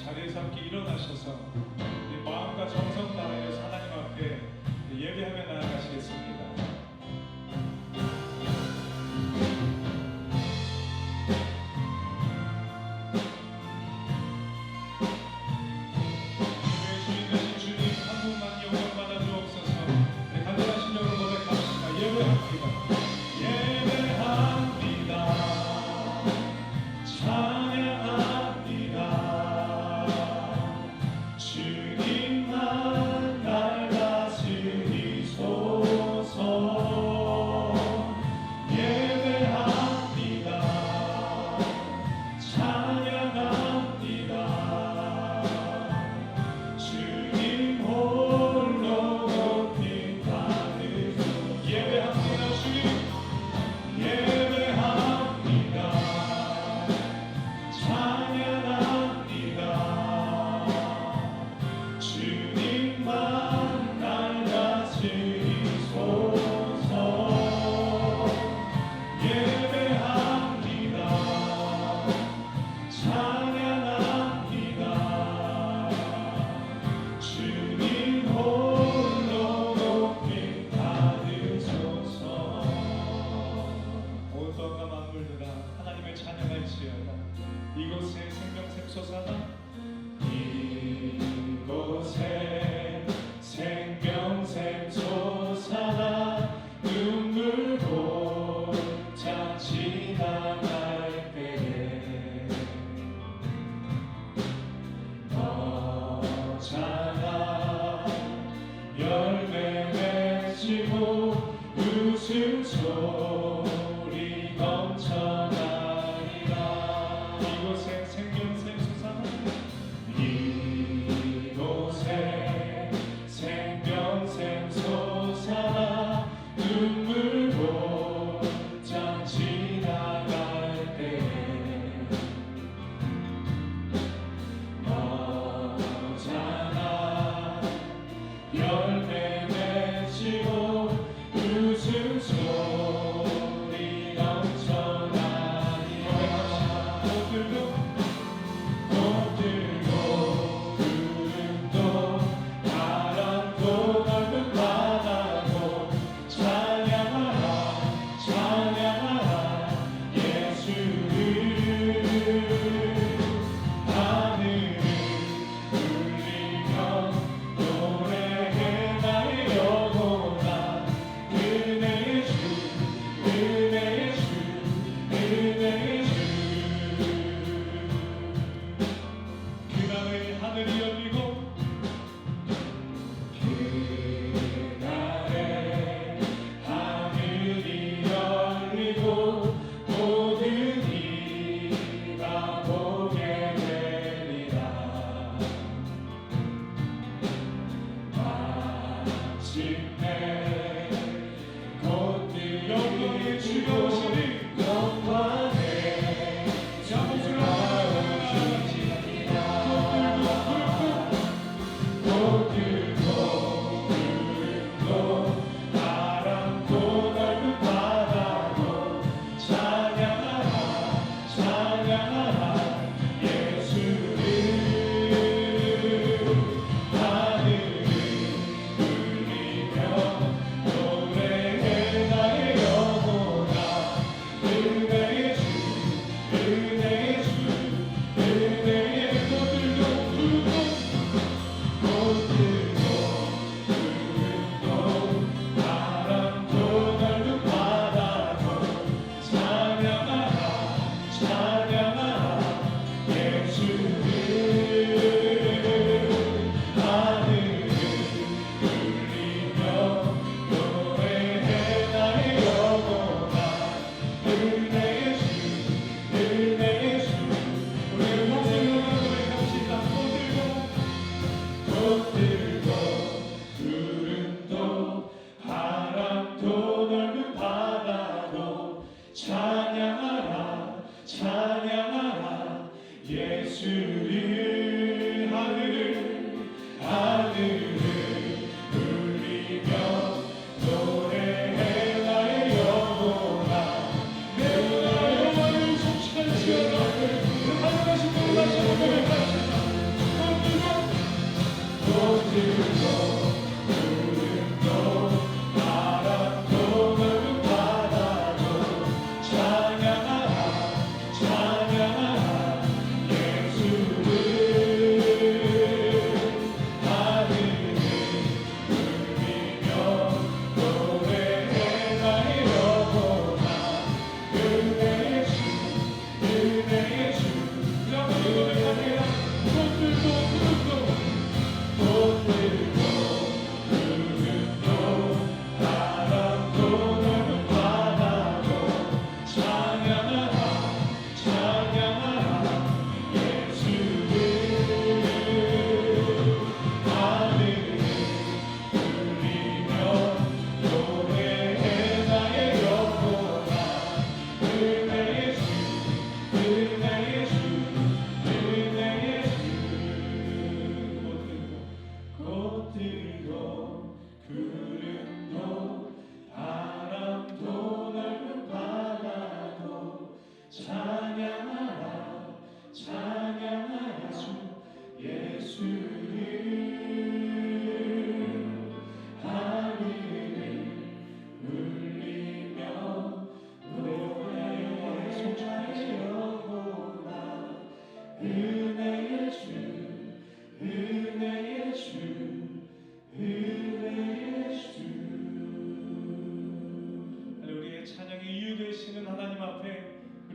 자리에서 함께 일어나셔서 마음과 정성 다하여서 하나님 앞에 예배하며 나아가시겠습니다. 예배의 주인 되신 주님 한 분만 영광 받아 주옵소서. 간절하신 영으로 고백합시다. 예배합니다. 하나님을 찬양할지어다. 이곳에 생명샘 솟아나 이곳에 생명샘 솟아나 눈물 곧자 지나갈 때에 너잖아 열매 맺히고 웃음소리 넘쳐나리라. 이곳에 생명샘 솟아나 이곳에 생명샘 솟아나 눈물 곧자 지나갈 때에 너잖아 열매 맺히고 웃음소리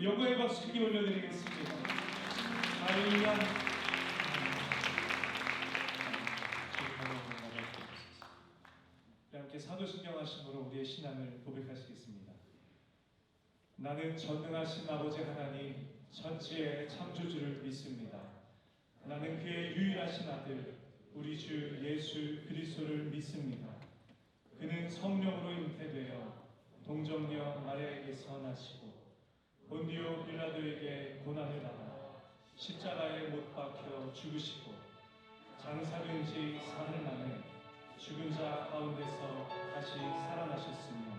영광의 박수 크게 올려드리겠습니다. 할렐루야. 함께 사도신경 하심으로 우리의 신앙을 고백하시겠습니다. 나는 전능하신 아버지 하나님 천지의 창조주를 믿습니다. 나는 그의 유일하신 아들 우리 주 예수 그리스도를 믿습니다. 그는 성령으로 잉태되어 동정녀 마리아에게서 나시고 본디오 빌라도에게 고난을 받아 십자가에 못 박혀 죽으시고 장사된 지 사흘 만에 죽은 자 가운데서 다시 살아나셨으며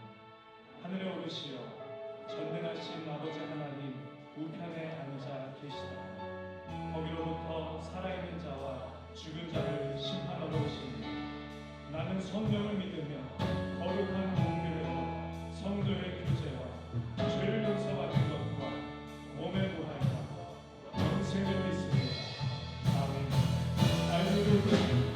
하늘에 오르시어 전능하신 아버지 하나님 우편에 앉아 계시다. 거기로부터 살아있는 자와 죽은 자를 심판하러 오시니 나는 성령을 믿으며 거룩한 공교회와 성도의 교제와 죄를 용서받는 것과 몸의 부활과 영생을 믿습니다. 아멘. 할렐루야.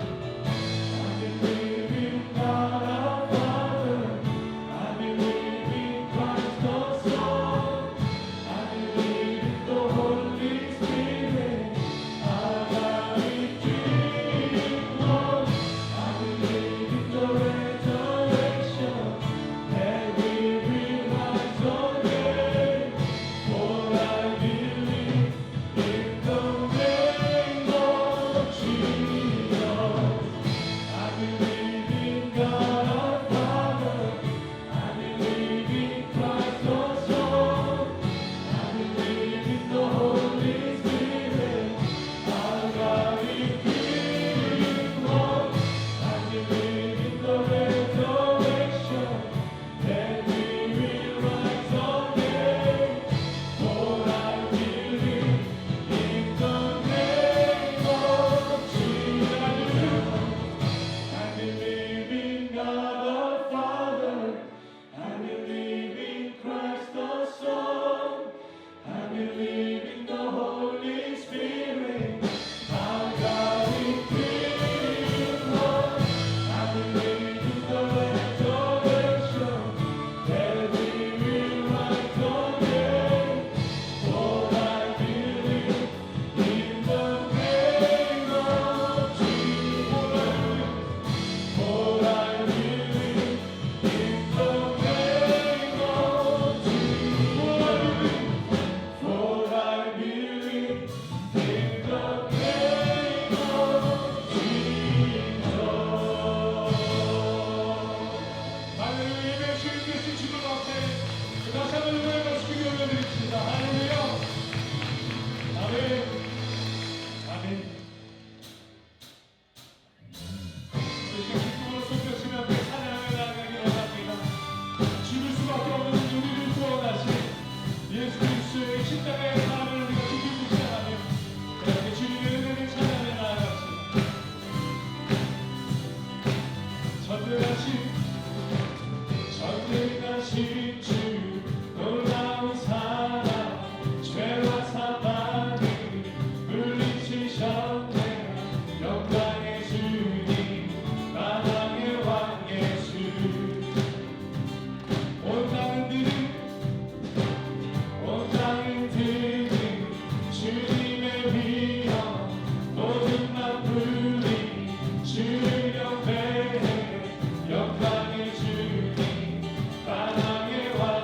영광의 주님 사랑의 왕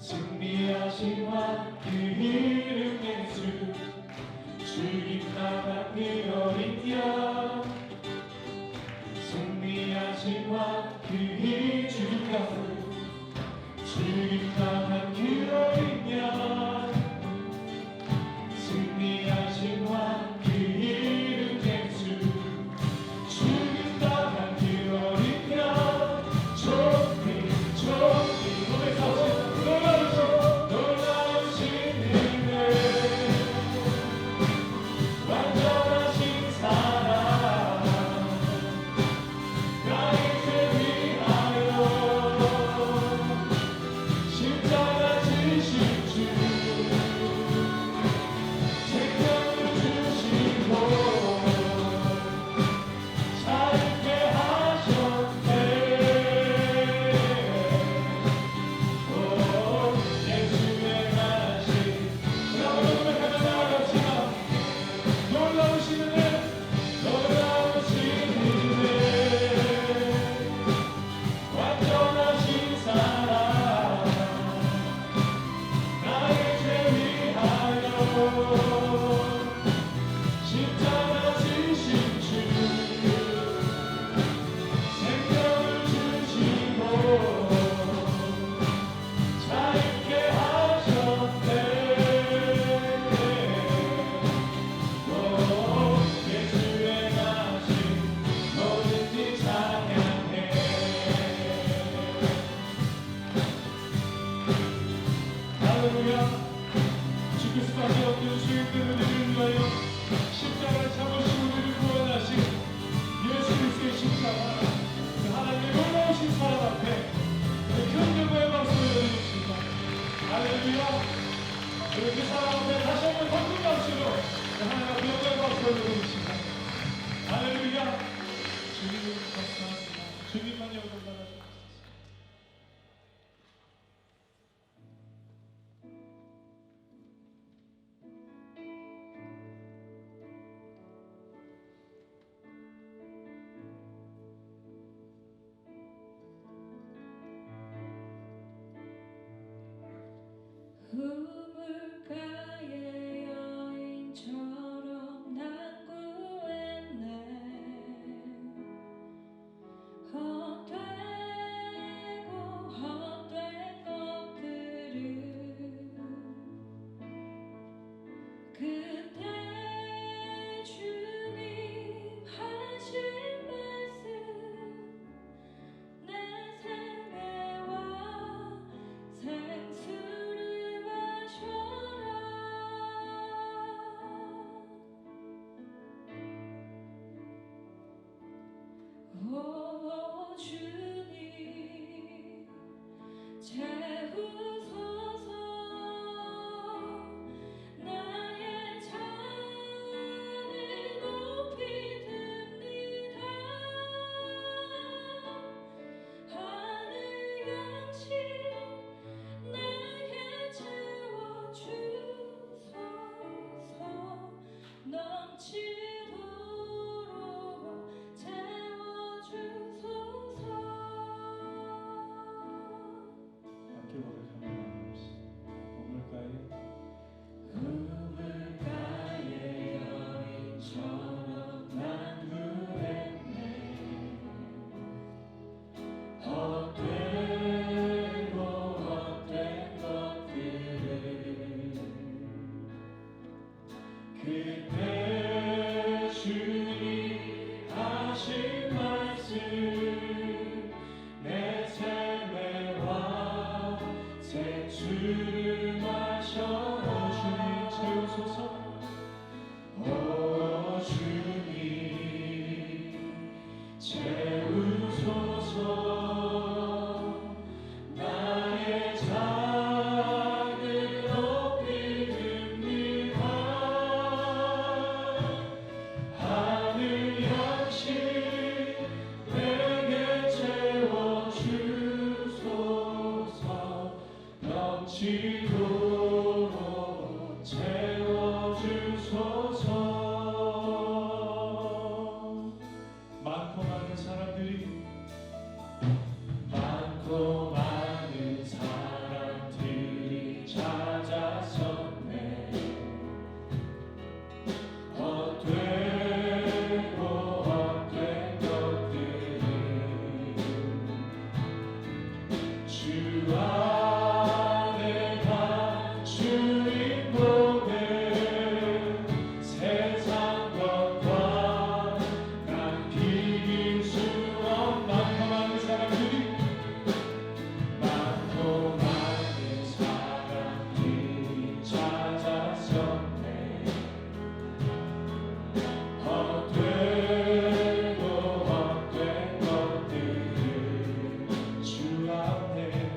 승리하신 왕 그 이름 예수 주님 나간 그 어린 양 승리하신 왕 그 이름 주님 나간 그 어린 양 승리하신 왕 그 이름 예수 주님 나간 그 어린 양 존귀 놀라우신 은혜 완전하신 사랑 나의 죄 위하여 십자가 지신 주 생명을 주시고 자유케 하셨네. 예수의 가신 여러분 고백하며 나아갑시다. 놀라우신 은혜 완전하신 사랑 나의 죄 위하여 십자가 지신 주 생명을 주시고 자유케 하셨네. 예수의 가신 뭐든지 찬양해. 할렐루야. 죽을 수밖에 없는 주인들 우리를 위하여 십자가를 잡으시고 우리를 구원하신 예수 그리스도의 십자가 그 하나님의 놀라우신 사랑 앞에 큰 경고의 박수를 올려드립니다. 할렐루야. 그 사랑 앞에 다시 한번 큰 박수로 하나님 앞에 영광의 박수를 올려드립니다. 할렐루야. 주님을 감사합니다. 주님만 영광 받아주옵소서. 우물가의 여인처럼 난 구했네. 헛되고 헛된 것들을 그때 주님 하신 말씀 내 생애와 생수를 마셔라. 오 주님 채우소서. 나의 잔을 높이 듭니다. 하늘 양식 나게 채워주소서. 넘치도록 채워주소서. 함께 고백하며 나아갑시다. 우물가의 여인처럼 난 구했네. 헛되고 헛된 것들을 그때 주님 하신 말씀 내 삶의 왕 생수를 마셔라. 주님 채우소서. 오 주님 채우소서. 나의 잔을 높이 듭니다. 하늘 양식 내게 채워주소서. 넘치도록 채워주소서. 많고 많은 사람들이 많고 주 안에 간 주인 보내 세상 것과 난 비길 수 없는 많고 많은 사람들이 많고 많은 사람들이 찾아섰네 헛되고 헛된 것들을 주 안에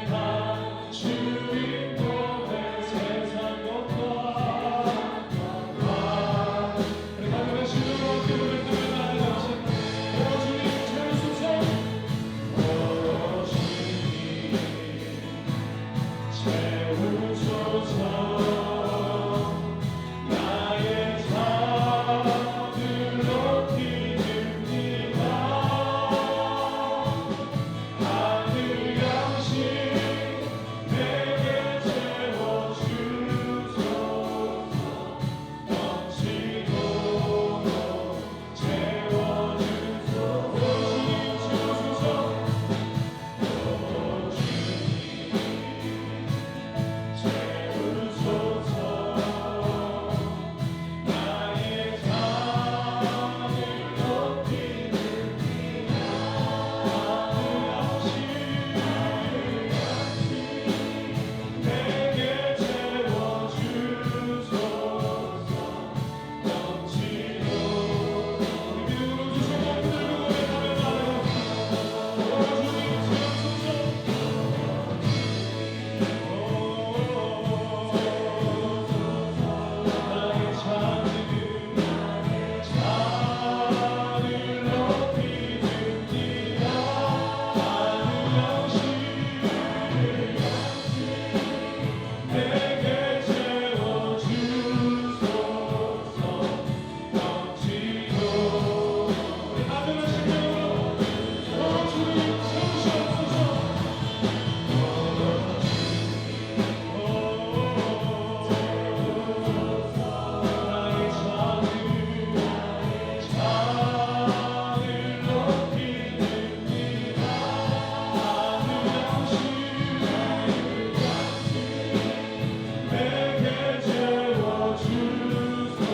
간 주인 보내 세상 것과 우리 하늘의 신으로 함께 노래하며 나아가신 오 주님 채우소서 오 주님 채우소서 나의 잔을 높이 듭니다 하늘 양식 내게 채워주소서 넘치도록 채워주소서 오 주님 채우소서 나의 잔을 높이 듭니다 하늘 양식 내게 채워주소서 넘치도록 우리 믿음으로 두 손을 들고 노래하며 나아가요 오 주님 채우소서 나의 잔을 높이 듭니다 하늘 양식 내게 채워주소서 넘치도록 우리 아들의 심령으로 오 주님 채우시옵소서 나의 잔을 높이 듭니다 하늘 양식 내게 채워주소서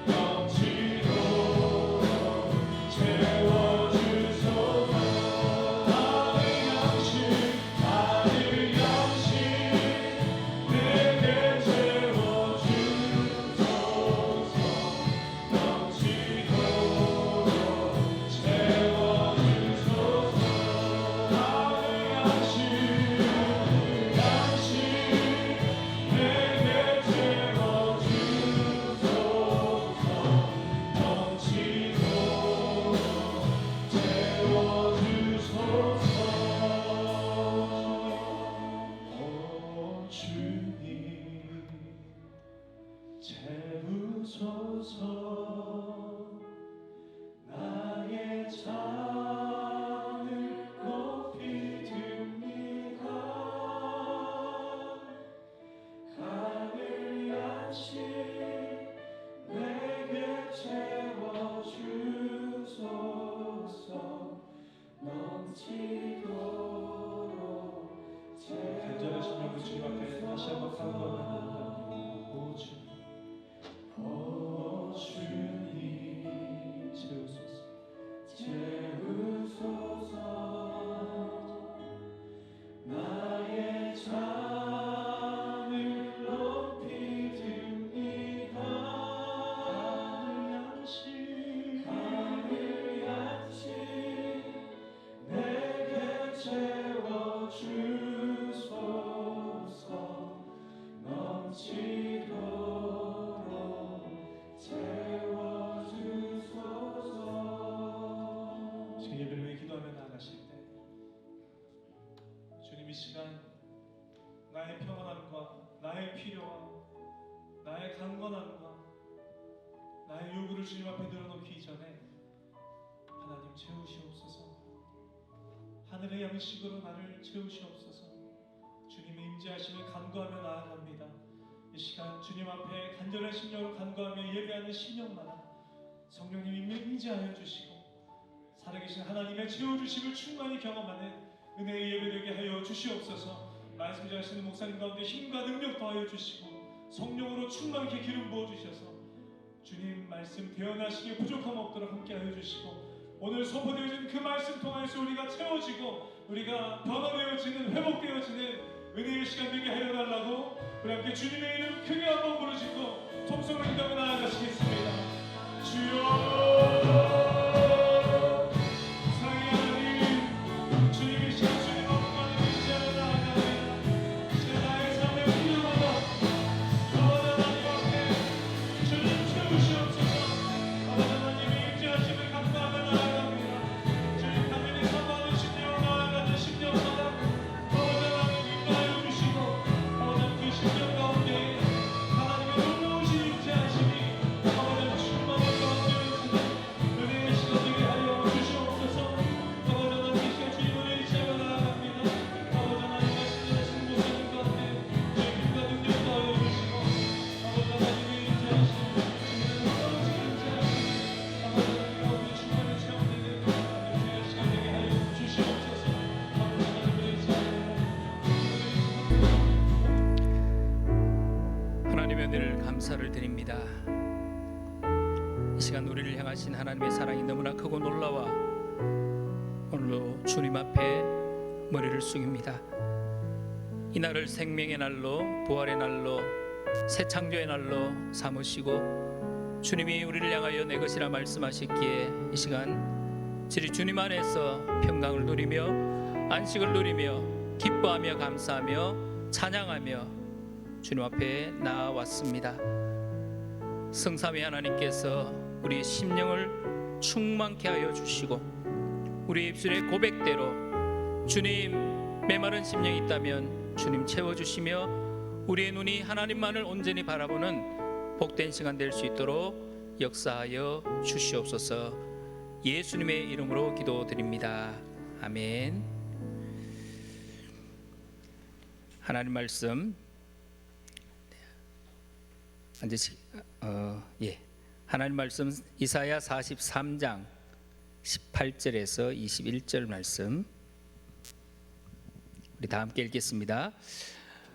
넘치도록 채워주소서 하늘 양식 내게 채워주소서 넘치도록 채워주소서 하늘 양식 내게 채워주소서 넘치도록 채워주소서 오 주님 채우소서 나의 잔을 높이 듭니다 하늘 양식 내게 채워주소서 넘치도록 간절한 심령으로 주님 앞에 다시 한번 간구하며 오 주님 오 주님 채우소서 채우소서 나의 잔을 높이 듭니다 하늘 양식 내게 채워주소서 넘치도록 채워주소서 지금 예배를 위해 기도하며 나아가실 때 주님 이 시간 나의 평안함과 나의 필요와 나의 강건함과 나의 요구를 주님 앞에 늘어놓기 전에 하나님 채우시옵소서 하늘의 양식으로 나를 채우시옵소서 주님의 임재하심을 간구하며 나아갑니다 이 시간 주님 앞에 간절한 심령으로 간구하며 예배하는 심령마다 성령님이 임재하여 주시고 살아계신 하나님의 채워주심을 충만히 경험하는 은혜의 예배되게 하여 주시옵소서. 말씀 전하시는 목사님 가운데 힘과 능력 더하여 주시고 성령으로 충만케 기름 부어주셔서 주님 말씀 대언하시기에 부족함 없도록 함께 하여 주시고 오늘 선포되어진 그 말씀 통해서 우리가 채워지고 우리가 변화되어지는 회복되어지는 은혜의 시간 되게 하여 달라고 우리 함께 주님의 이름 크게 한번 부르시고 통성을 기도하며 나아가시겠습니다. 주여 감사를 드립니다. 이 시간 우리를 향하신 하나님의 사랑이 너무나 크고 놀라워 오늘도 주님 앞에 머리를 숙입니다. 이 날을 생명의 날로, 부활의 날로, 새 창조의 날로 삼으시고 주님이 우리를 향하여 내 것이라 말씀하셨기에 이 시간 저리 주님 안에서 평강을 누리며 안식을 누리며 기뻐하며 감사하며 찬양하며 주님 앞에 나아왔습니다. 성삼위 하나님께서 우리의 심령을 충만케 하여 주시고 우리 입술의 고백대로 주님 메마른 심령이 있다면 주님 채워주시며 우리의 눈이 하나님만을 온전히 바라보는 복된 시간 될 수 있도록 역사하여 주시옵소서. 예수님의 이름으로 기도드립니다. 아멘. 하나님 말씀 하나님 말씀 이사야 43장 18절에서 21절 말씀 우리 다 함께 읽겠습니다.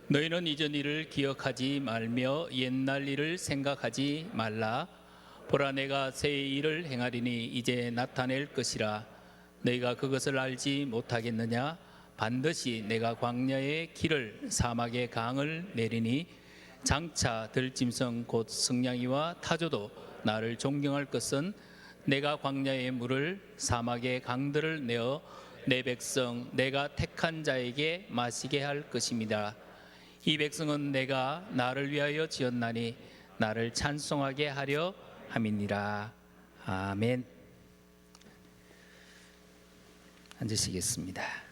너희는 이전 일을 기억하지 말며 옛날 일을 생각하지 말라. 보라, 내가 새 일을 행하리니 이제 나타낼 것이라. 너희가 그것을 알지 못하겠느냐? 반드시 내가 광야의 길을 사막의 강을 내리니 장차 들짐승 곧 승냥이와 타조도 나를 존경할 것은 내가 광야의 물을 사막의 강들을 내어 내 백성 내가 택한 자에게 마시게 할 것입니다. 이 백성은 내가 나를 위하여 지었나니 나를 찬송하게 하려 함이니라. 아멘. 앉으시겠습니다.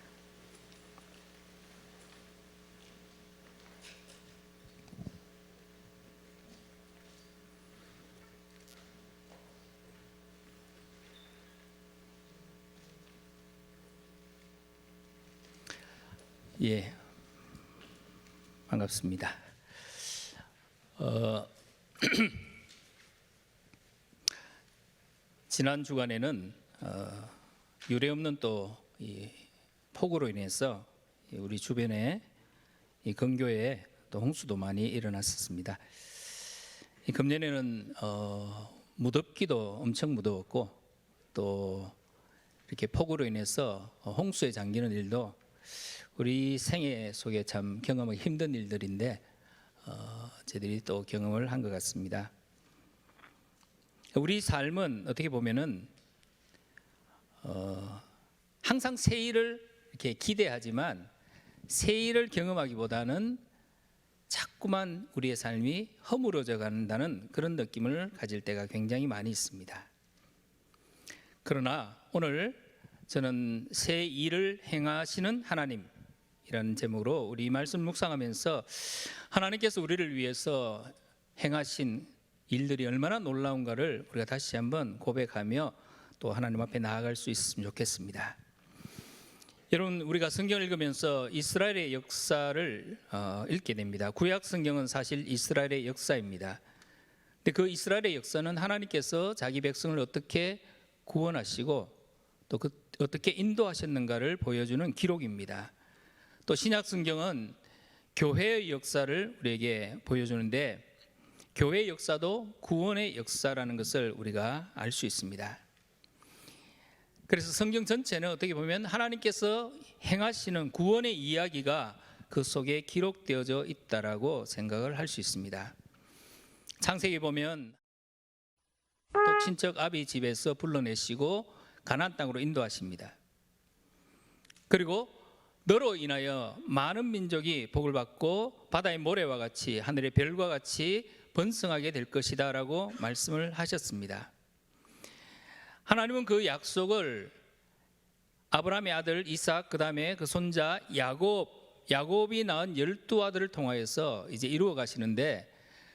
예, 반갑습니다. 지난 주간에는 유례없는 또 이 폭우로 인해서 우리 주변에 이 근교에 또 홍수도 많이 일어났었습니다. 이 금년에는 무덥기도 엄청 무더웠고 또 이렇게 폭우로 인해서 홍수에 잠기는 일도 우리 생애 속에 참 경험하기 힘든 일들인데 저희들이 또 경험을 한 것 같습니다. 우리 삶은 어떻게 보면은 항상 새 일을 이렇게 기대하지만 새 일을 경험하기보다는 자꾸만 우리의 삶이 허물어져 간다는 그런 느낌을 가질 때가 굉장히 많이 있습니다. 그러나 오늘 저는 새 일을 행하시는 하나님이라는 제목으로 우리 말씀 묵상하면서 하나님께서 우리를 위해서 행하신 일들이 얼마나 놀라운가를 우리가 다시 한번 고백하며 또 하나님 앞에 나아갈 수 있으면 좋겠습니다. 여러분, 우리가 성경을 읽으면서 이스라엘의 역사를 읽게 됩니다. 구약 성경은 사실 이스라엘의 역사입니다. 근데 그 이스라엘의 역사는 하나님께서 자기 백성을 어떻게 구원하시고 또 어떻게 인도하셨는가를 보여주는 기록입니다. 또 신약 성경은 교회의 역사를 우리에게 보여주는데 교회의 역사도 구원의 역사라는 것을 우리가 알 수 있습니다. 그래서 성경 전체는 어떻게 보면 하나님께서 행하시는 구원의 이야기가 그 속에 기록되어져 있다라고 생각을 할 수 있습니다. 창세기 보면 또 친척 아비 집에서 불러내시고 가나안 땅으로 인도하십니다. 그리고 너로 인하여 많은 민족이 복을 받고 바다의 모래와 같이 하늘의 별과 같이 번성하게 될 것이다 라고 말씀을 하셨습니다. 하나님은 그 약속을 아브라함의 아들 이삭, 그 다음에 그 손자 야곱이 낳은 12아들을 통하여서 이제 이루어 가시는데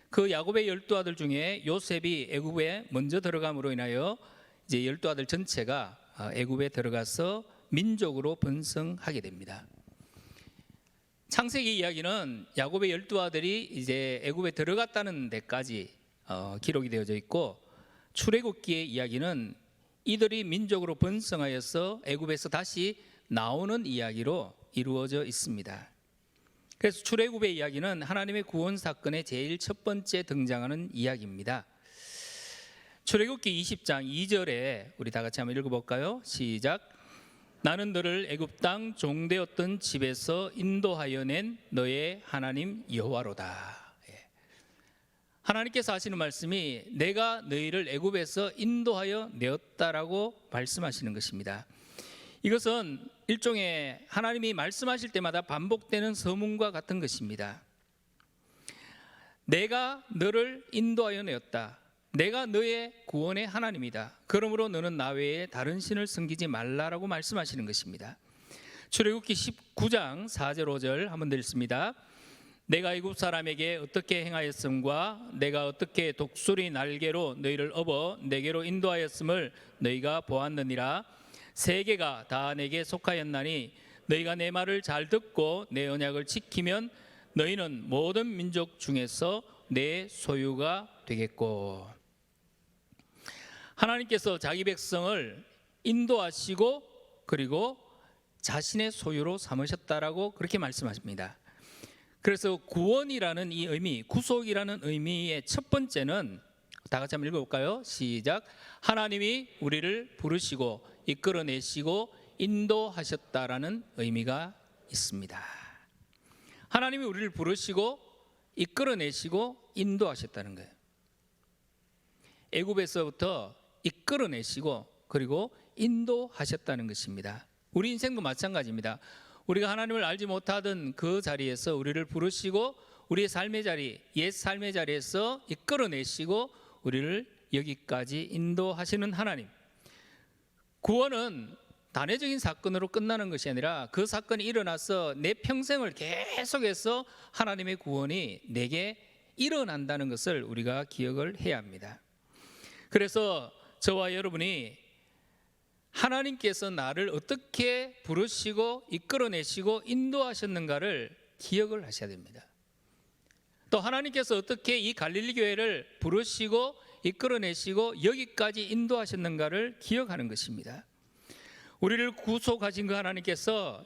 그 야곱의 12아들 중에 요셉이 애굽에 먼저 들어감으로 인하여 이제 12아들 전체가 애굽에 들어가서 민족으로 번성하게 됩니다. 창세기 이야기는 야곱의 12아들이 이제 애굽에 들어갔다는 데까지 기록이 되어져 있고 출애굽기의 이야기는 이들이 민족으로 번성하여서 애굽에서 다시 나오는 이야기로 이루어져 있습니다. 그래서 출애굽의 이야기는 하나님의 구원 사건의 제일 첫 번째 등장하는 이야기입니다. 출애굽기 20장 2절에 우리 다 같이 한번 읽어볼까요? 시작. 나는 너를 애굽 땅 종되었던 집에서 인도하여 낸 너의 하나님 여호와로다. 하나님께서 하시는 말씀이 내가 너희를 애굽에서 인도하여 내었다라고 말씀하시는 것입니다. 이것은 일종의 하나님이 말씀하실 때마다 반복되는 서문과 같은 것입니다. 내가 너를 인도하여 내었다. 내가 너의 구원의 하나님이다. 그러므로 너는 나 외에 다른 신을 섬기지 말라라고 말씀하시는 것입니다. 출애굽기 19장 4절 5절 한번 더 읽습니다. 내가 애굽 사람에게 어떻게 행하였음과 내가 어떻게 독수리 날개로 너희를 업어 내게로 인도하였음을 너희가 보았느니라. 세계가 다 내게 속하였나니 너희가 내 말을 잘 듣고 내 언약을 지키면 너희는 모든 민족 중에서 내 소유가 되겠고. 하나님께서 자기 백성을 인도하시고 그리고 자신의 소유로 삼으셨다라고 그렇게 말씀하십니다. 그래서 구원이라는 이 의미, 구속이라는 의미의 첫 번째는 다 같이 한번 읽어볼까요? 시작. 하나님이 우리를 부르시고 이끌어내시고 인도하셨다라는 의미가 있습니다. 하나님이 우리를 부르시고 이끌어내시고 인도하셨다는 거예요. 애굽에서부터 이끌어내시고 그리고 인도하셨다는 것입니다. 우리 인생도 마찬가지입니다. 우리가 하나님을 알지 못하던 그 자리에서 우리를 부르시고 우리의 삶의 자리, 옛 삶의 자리에서 이끌어내시고 우리를 여기까지 인도하시는 하나님. 구원은 단회적인 사건으로 끝나는 것이 아니라 그 사건이 일어나서 내 평생을 계속해서 하나님의 구원이 내게 일어난다는 것을 우리가 기억을 해야 합니다. 그래서 저와 여러분이 하나님께서 나를 어떻게 부르시고 이끌어내시고 인도하셨는가를 기억을 하셔야 됩니다. 또 하나님께서 어떻게 이 갈릴리 교회를 부르시고 이끌어내시고 여기까지 인도하셨는가를 기억하는 것입니다. 우리를 구속하신 그 하나님께서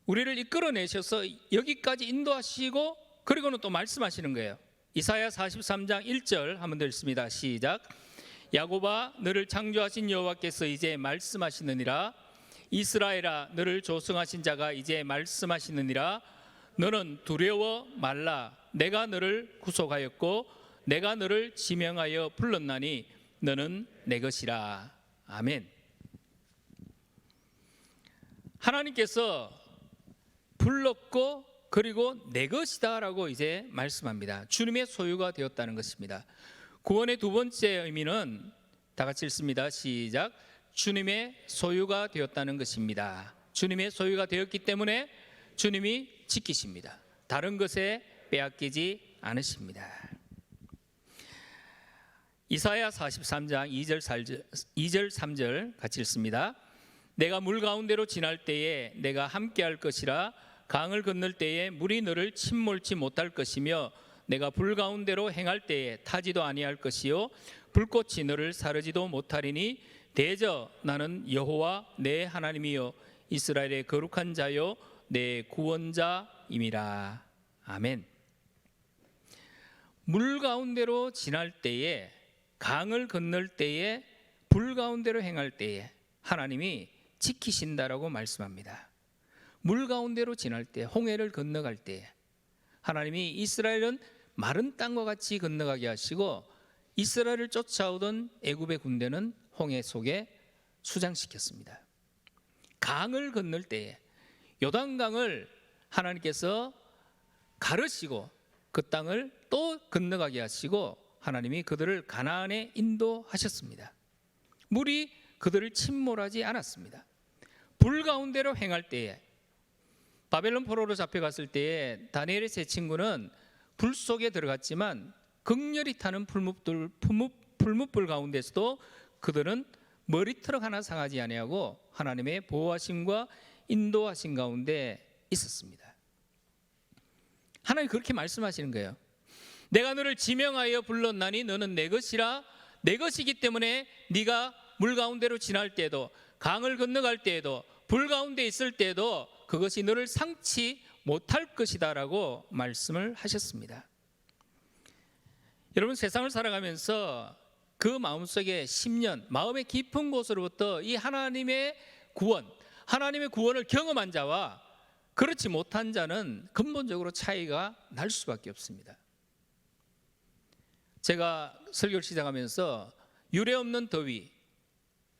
우리를 이끌어내셔서 여기까지 인도하시고 그리고는 또 말씀하시는 거예요. 이사야 43장 1절 한번 더 읽습니다. 시작. 야곱아 너를 창조하신 여호와께서 이제 말씀하시느니라. 이스라엘아 너를 조성하신 자가 이제 말씀하시느니라. 너는 두려워 말라. 내가 너를 구속하였고 내가 너를 지명하여 불렀나니 너는 내 것이라. 아멘. 하나님께서 불렀고 그리고 내 것이다라고 이제 말씀합니다. 주님의 소유가 되었다는 것입니다. 구원의 두 번째 의미는 다 같이 읽습니다. 시작. 주님의 소유가 되었다는 것입니다. 주님의 소유가 되었기 때문에 주님이 지키십니다. 다른 것에 빼앗기지 않으십니다. 이사야 43장 2절 3절 같이 읽습니다. 내가 물 가운데로 지날 때에 내가 함께할 것이라. 강을 건널 때에 물이 너를 침몰치 못할 것이며 내가 불 가운데로 행할 때에 타지도 아니할 것이요 불꽃이 너를 사르지도 못하리니 대저 나는 여호와 내 하나님이요 이스라엘의 거룩한 자요 내 구원자임이라. 아멘. 물 가운데로 지날 때에, 강을 건널 때에, 불 가운데로 행할 때에 하나님이 지키신다라고 말씀합니다. 물 가운데로 지날 때, 홍해를 건너갈 때 하나님이 이스라엘은 마른 땅과 같이 건너가게 하시고 이스라엘을 쫓아오던 애굽의 군대는 홍해 속에 수장시켰습니다. 강을 건널 때에 요단강을 하나님께서 가르시고 그 땅을 또 건너가게 하시고 하나님이 그들을 가나안에 인도하셨습니다. 물이 그들을 침몰하지 않았습니다. 불 가운데로 행할 때에, 바벨론 포로로 잡혀갔을 때에 다니엘의 세 친구는 불 속에 들어갔지만 극렬히 타는 풀무불 가운데서도 그들은 머리털 하나 상하지 아니하고 하나님의 보호하심과 인도하심 가운데 있었습니다. 하나님 그렇게 말씀하시는 거예요. 내가 너를 지명하여 불렀나니 너는 내 것이라. 내 것이기 때문에 네가 물 가운데로 지날 때에도, 강을 건너갈 때에도, 불 가운데 있을 때에도 그것이 너를 상치 못할 것이다 라고 말씀을 하셨습니다. 여러분, 세상을 살아가면서 그 마음속에 10년, 마음의 깊은 곳으로부터 이 하나님의 하나님의 구원을 경험한 자와 그렇지 못한 자는 근본적으로 차이가 날 수밖에 없습니다. 제가 설교를 시작하면서 유례없는 더위,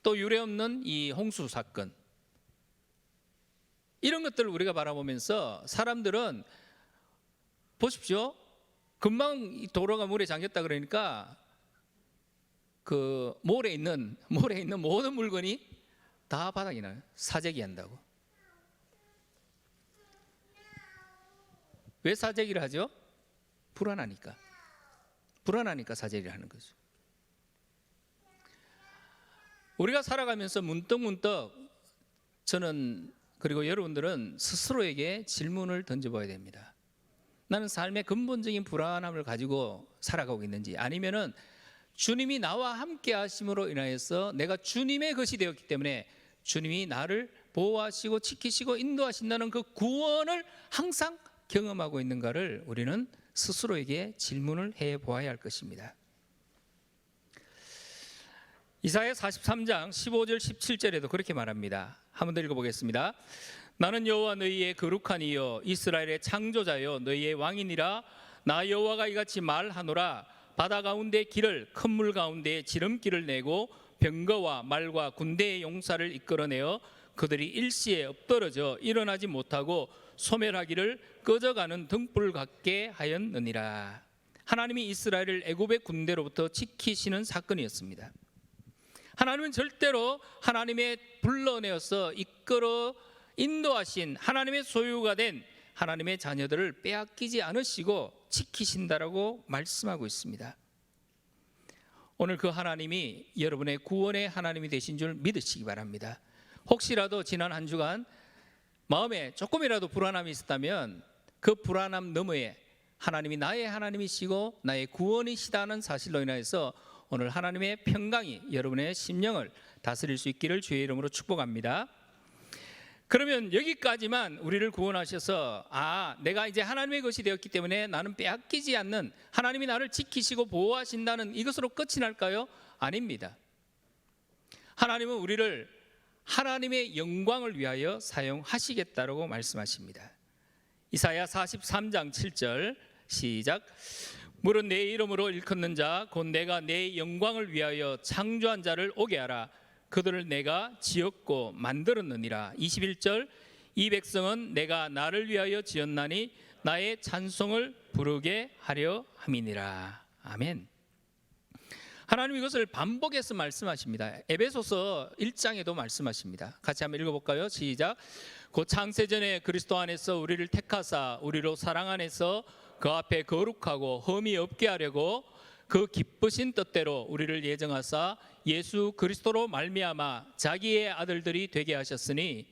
또 유례없는 이 홍수 사건, 이런 것들을 우리가 바라보면서 사람들은 보십시오. 금방 도로가 물에 잠겼다 그러니까 그 모래에 있는 모든 물건이 다 바닥이 나요. 사재기 한다고. 왜 사재기를 하죠? 불안하니까 사재기를 하는 거죠. 우리가 살아가면서 문득문득 저는, 그리고 여러분들은 스스로에게 질문을 던져봐야 됩니다. 나는 삶의 근본적인 불안함을 가지고 살아가고 있는지, 아니면은 주님이 나와 함께 하심으로 인하여서 내가 주님의 것이 되었기 때문에 주님이 나를 보호하시고 지키시고 인도하신다는 그 구원을 항상 경험하고 있는가를 우리는 스스로에게 질문을 해보아야 할 것입니다. 이사야 43장 15절 17절에도 그렇게 말합니다. 한번 더 읽어보겠습니다. 나는 여호와 너희의 거룩한 이여 이스라엘의 창조자여 너희의 왕이니라. 나 여호와가 이같이 말하노라. 바다 가운데 길을, 큰 물 가운데 지름길을 내고 병거와 말과 군대의 용사를 이끌어내어 그들이 일시에 엎드러져 일어나지 못하고 소멸하기를 꺼져가는 등불 같게 하였느니라. 하나님이 이스라엘을 애굽의 군대로부터 지키시는 사건이었습니다. 하나님은 절대로 하나님의 불러내어서 이끌어 인도하신 하나님의 소유가 된 하나님의 자녀들을 빼앗기지 않으시고 지키신다라고 말씀하고 있습니다. 오늘 그 하나님이 여러분의 구원의 하나님이 되신 줄 믿으시기 바랍니다. 혹시라도 지난 한 주간 마음에 조금이라도 불안함이 있었다면 그 불안함 너머에 하나님이 나의 하나님이시고 나의 구원이시다는 사실로 인하여서 오늘 하나님의 평강이 여러분의 심령을 다스릴 수 있기를 주의 이름으로 축복합니다. 그러면 여기까지만 우리를 구원하셔서 내가 이제 하나님의 것이 되었기 때문에 나는 빼앗기지 않는, 하나님이 나를 지키시고 보호하신다는 이것으로 끝이 날까요? 아닙니다. 하나님은 우리를 하나님의 영광을 위하여 사용하시겠다라고 말씀하십니다. 이사야 43장 7절 시작. 물은 내 이름으로 일컫는 자 곧 내가 내 영광을 위하여 창조한 자를 오게 하라. 그들을 내가 지었고 만들었느니라. 21절 이 백성은 내가 나를 위하여 지었나니 나의 찬송을 부르게 하려 함이니라. 아멘. 하나님 이것을 반복해서 말씀하십니다. 에베소서 1장에도 말씀하십니다. 같이 한번 읽어볼까요? 시작. 곧 창세전에 그리스도 안에서 우리를 택하사 우리로 사랑 안에서 그 앞에 거룩하고 흠이 없게 하려고 그 기쁘신 뜻대로 우리를 예정하사 예수 그리스도로 말미암아 자기의 아들들이 되게 하셨으니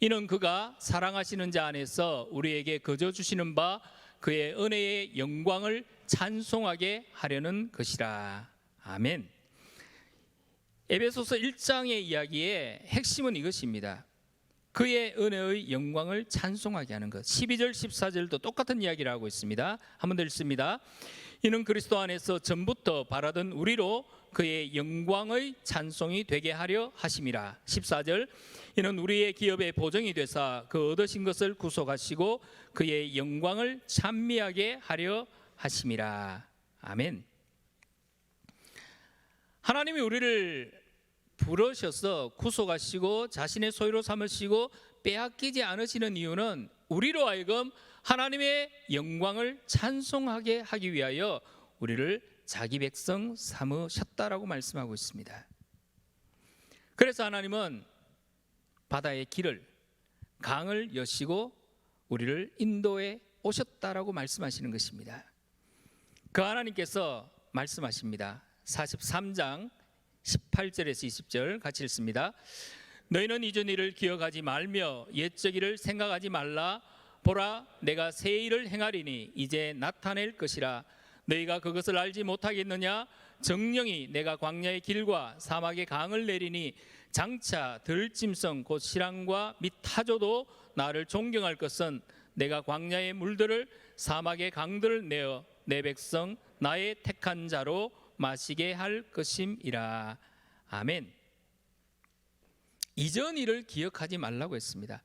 이는 그가 사랑하시는 자 안에서 우리에게 거저 주시는 바 그의 은혜의 영광을 찬송하게 하려는 것이라. 아멘. 에베소서 1장의 이야기의 핵심은 이것입니다. 그의 은혜의 영광을 찬송하게 하는 것. 12절 14절도 똑같은 이야기를 하고 있습니다. 한 번 더 읽습니다. 이는 그리스도 안에서 전부터 바라던 우리로 그의 영광의 찬송이 되게 하려 하심이라. 14절 이는 우리의 기업의 보정이 되사 그 얻으신 것을 구속하시고 그의 영광을 찬미하게 하려 하심이라. 아멘. 하나님이 우리를 부르셔서 구속하시고 자신의 소유로 삼으시고 빼앗기지 않으시는 이유는 우리로 하여금 하나님의 영광을 찬송하게 하기 위하여 우리를 자기 백성 삼으셨다라고 말씀하고 있습니다. 그래서 하나님은 바다의 길을, 강을 여시고 우리를 인도해 오셨다라고 말씀하시는 것입니다. 그 하나님께서 말씀하십니다. 43장 18절에서 20절 같이 읽습니다. 너희는 이전 일을 기억하지 말며 옛적 일을 생각하지 말라. 보라, 내가 새 일을 행하리니 이제 나타낼 것이라. 너희가 그것을 알지 못하겠느냐? 정령이 내가 광야의 길과 사막의 강을 내리니 장차 들짐승 곧 시랑과 및 타조도 나를 존경할 것은 내가 광야의 물들을 사막의 강들을 내어 내 백성 나의 택한 자로 마시게 할 것임이라. 아멘. 이전 일을 기억하지 말라고 했습니다.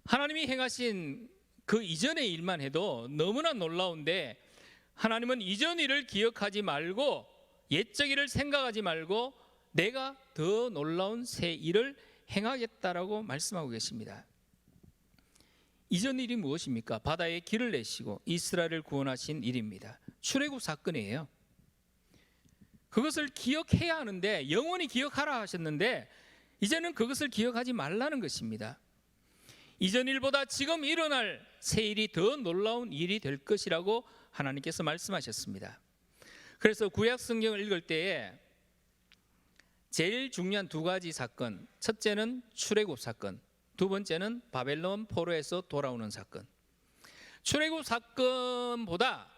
하나님이 행하신 그 이전의 일만 해도 너무나 놀라운데 하나님은 이전 일을 기억하지 말고 옛적 일을 생각하지 말고 내가 더 놀라운 새 일을 행하겠다라고 말씀하고 계십니다. 이전 일이 무엇입니까? 바다에 길을 내시고 이스라엘을 구원하신 일입니다. 출애굽 사건이에요. 그것을 기억해야 하는데 영원히 기억하라 하셨는데 이제는 그것을 기억하지 말라는 것입니다. 이전 일보다 지금 일어날 새 일이 더 놀라운 일이 될 것이라고 하나님께서 말씀하셨습니다. 그래서 구약 성경을 읽을 때에 제일 중요한 두 가지 사건, 첫째는 출애굽 사건, 두 번째는 바벨론 포로에서 돌아오는 사건. 출애굽 사건보다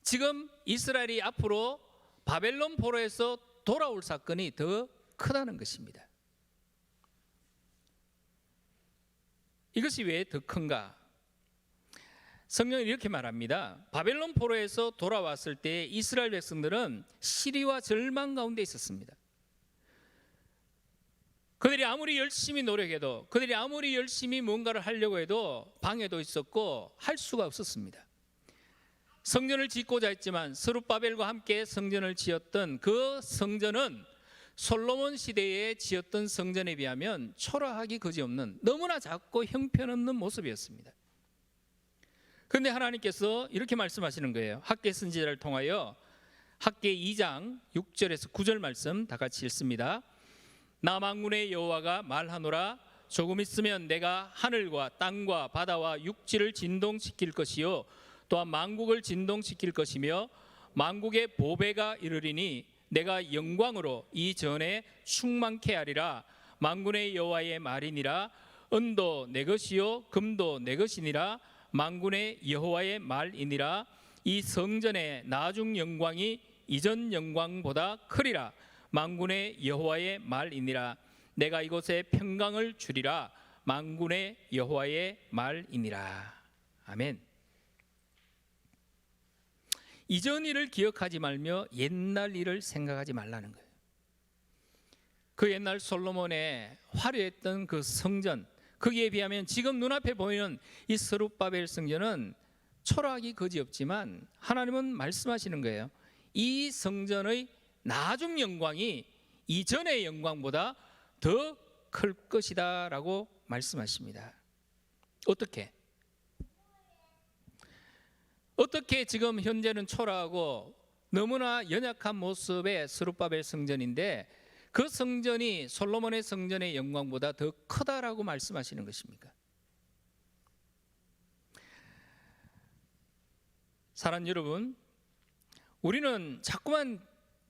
지금 이스라엘이 앞으로 바벨론 포로에서 돌아올 사건이 더 크다는 것입니다. 이것이 왜 더 큰가? 성경은 이렇게 말합니다. 바벨론 포로에서 돌아왔을 때 이스라엘 백성들은 시리와 절망 가운데 있었습니다. 그들이 아무리 열심히 노력해도, 그들이 아무리 열심히 뭔가를 하려고 해도 방해도 있었고 할 수가 없었습니다. 성전을 짓고자 했지만 스룹바벨과 함께 성전을 지었던 그 성전은 솔로몬 시대에 지었던 성전에 비하면 초라하기 그지없는 너무나 작고 형편없는 모습이었습니다. 그런데 하나님께서 이렇게 말씀하시는 거예요. 학개 선지자를 통하여 학개 2장 6절에서 9절 말씀 다 같이 읽습니다. 나 만군의 여호와가 말하노라. 조금 있으면 내가 하늘과 땅과 바다와 육지를 진동시킬 것이요 또한 만국을 진동시킬 것이며 만국의 보배가 이르리니 내가 영광으로 이전에 충만케 하리라. 만군의 여호와의 말이니라. 은도 내 것이요 금도 내 것이니라. 만군의 여호와의 말이니라. 이 성전의 나중 영광이 이전 영광보다 크리라. 만군의 여호와의 말이니라. 내가 이곳에 평강을 주리라. 만군의 여호와의 말이니라. 아멘. 이전 일을 기억하지 말며 옛날 일을 생각하지 말라는 거예요. 그 옛날 솔로몬의 화려했던 그 성전, 거기에 비하면 지금 눈앞에 보이는 이 스룹바벨 성전은 초라하기 그지없지만 하나님은 말씀하시는 거예요. 이 성전의 나중 영광이 이전의 영광보다 더 클 것이다 라고 말씀하십니다. 어떻게 지금 현재는 초라하고 너무나 연약한 모습의 스룹바벨 성전인데 그 성전이 솔로몬의 성전의 영광보다 더 크다라고 말씀하시는 것입니까? 사랑하는 여러분, 우리는 자꾸만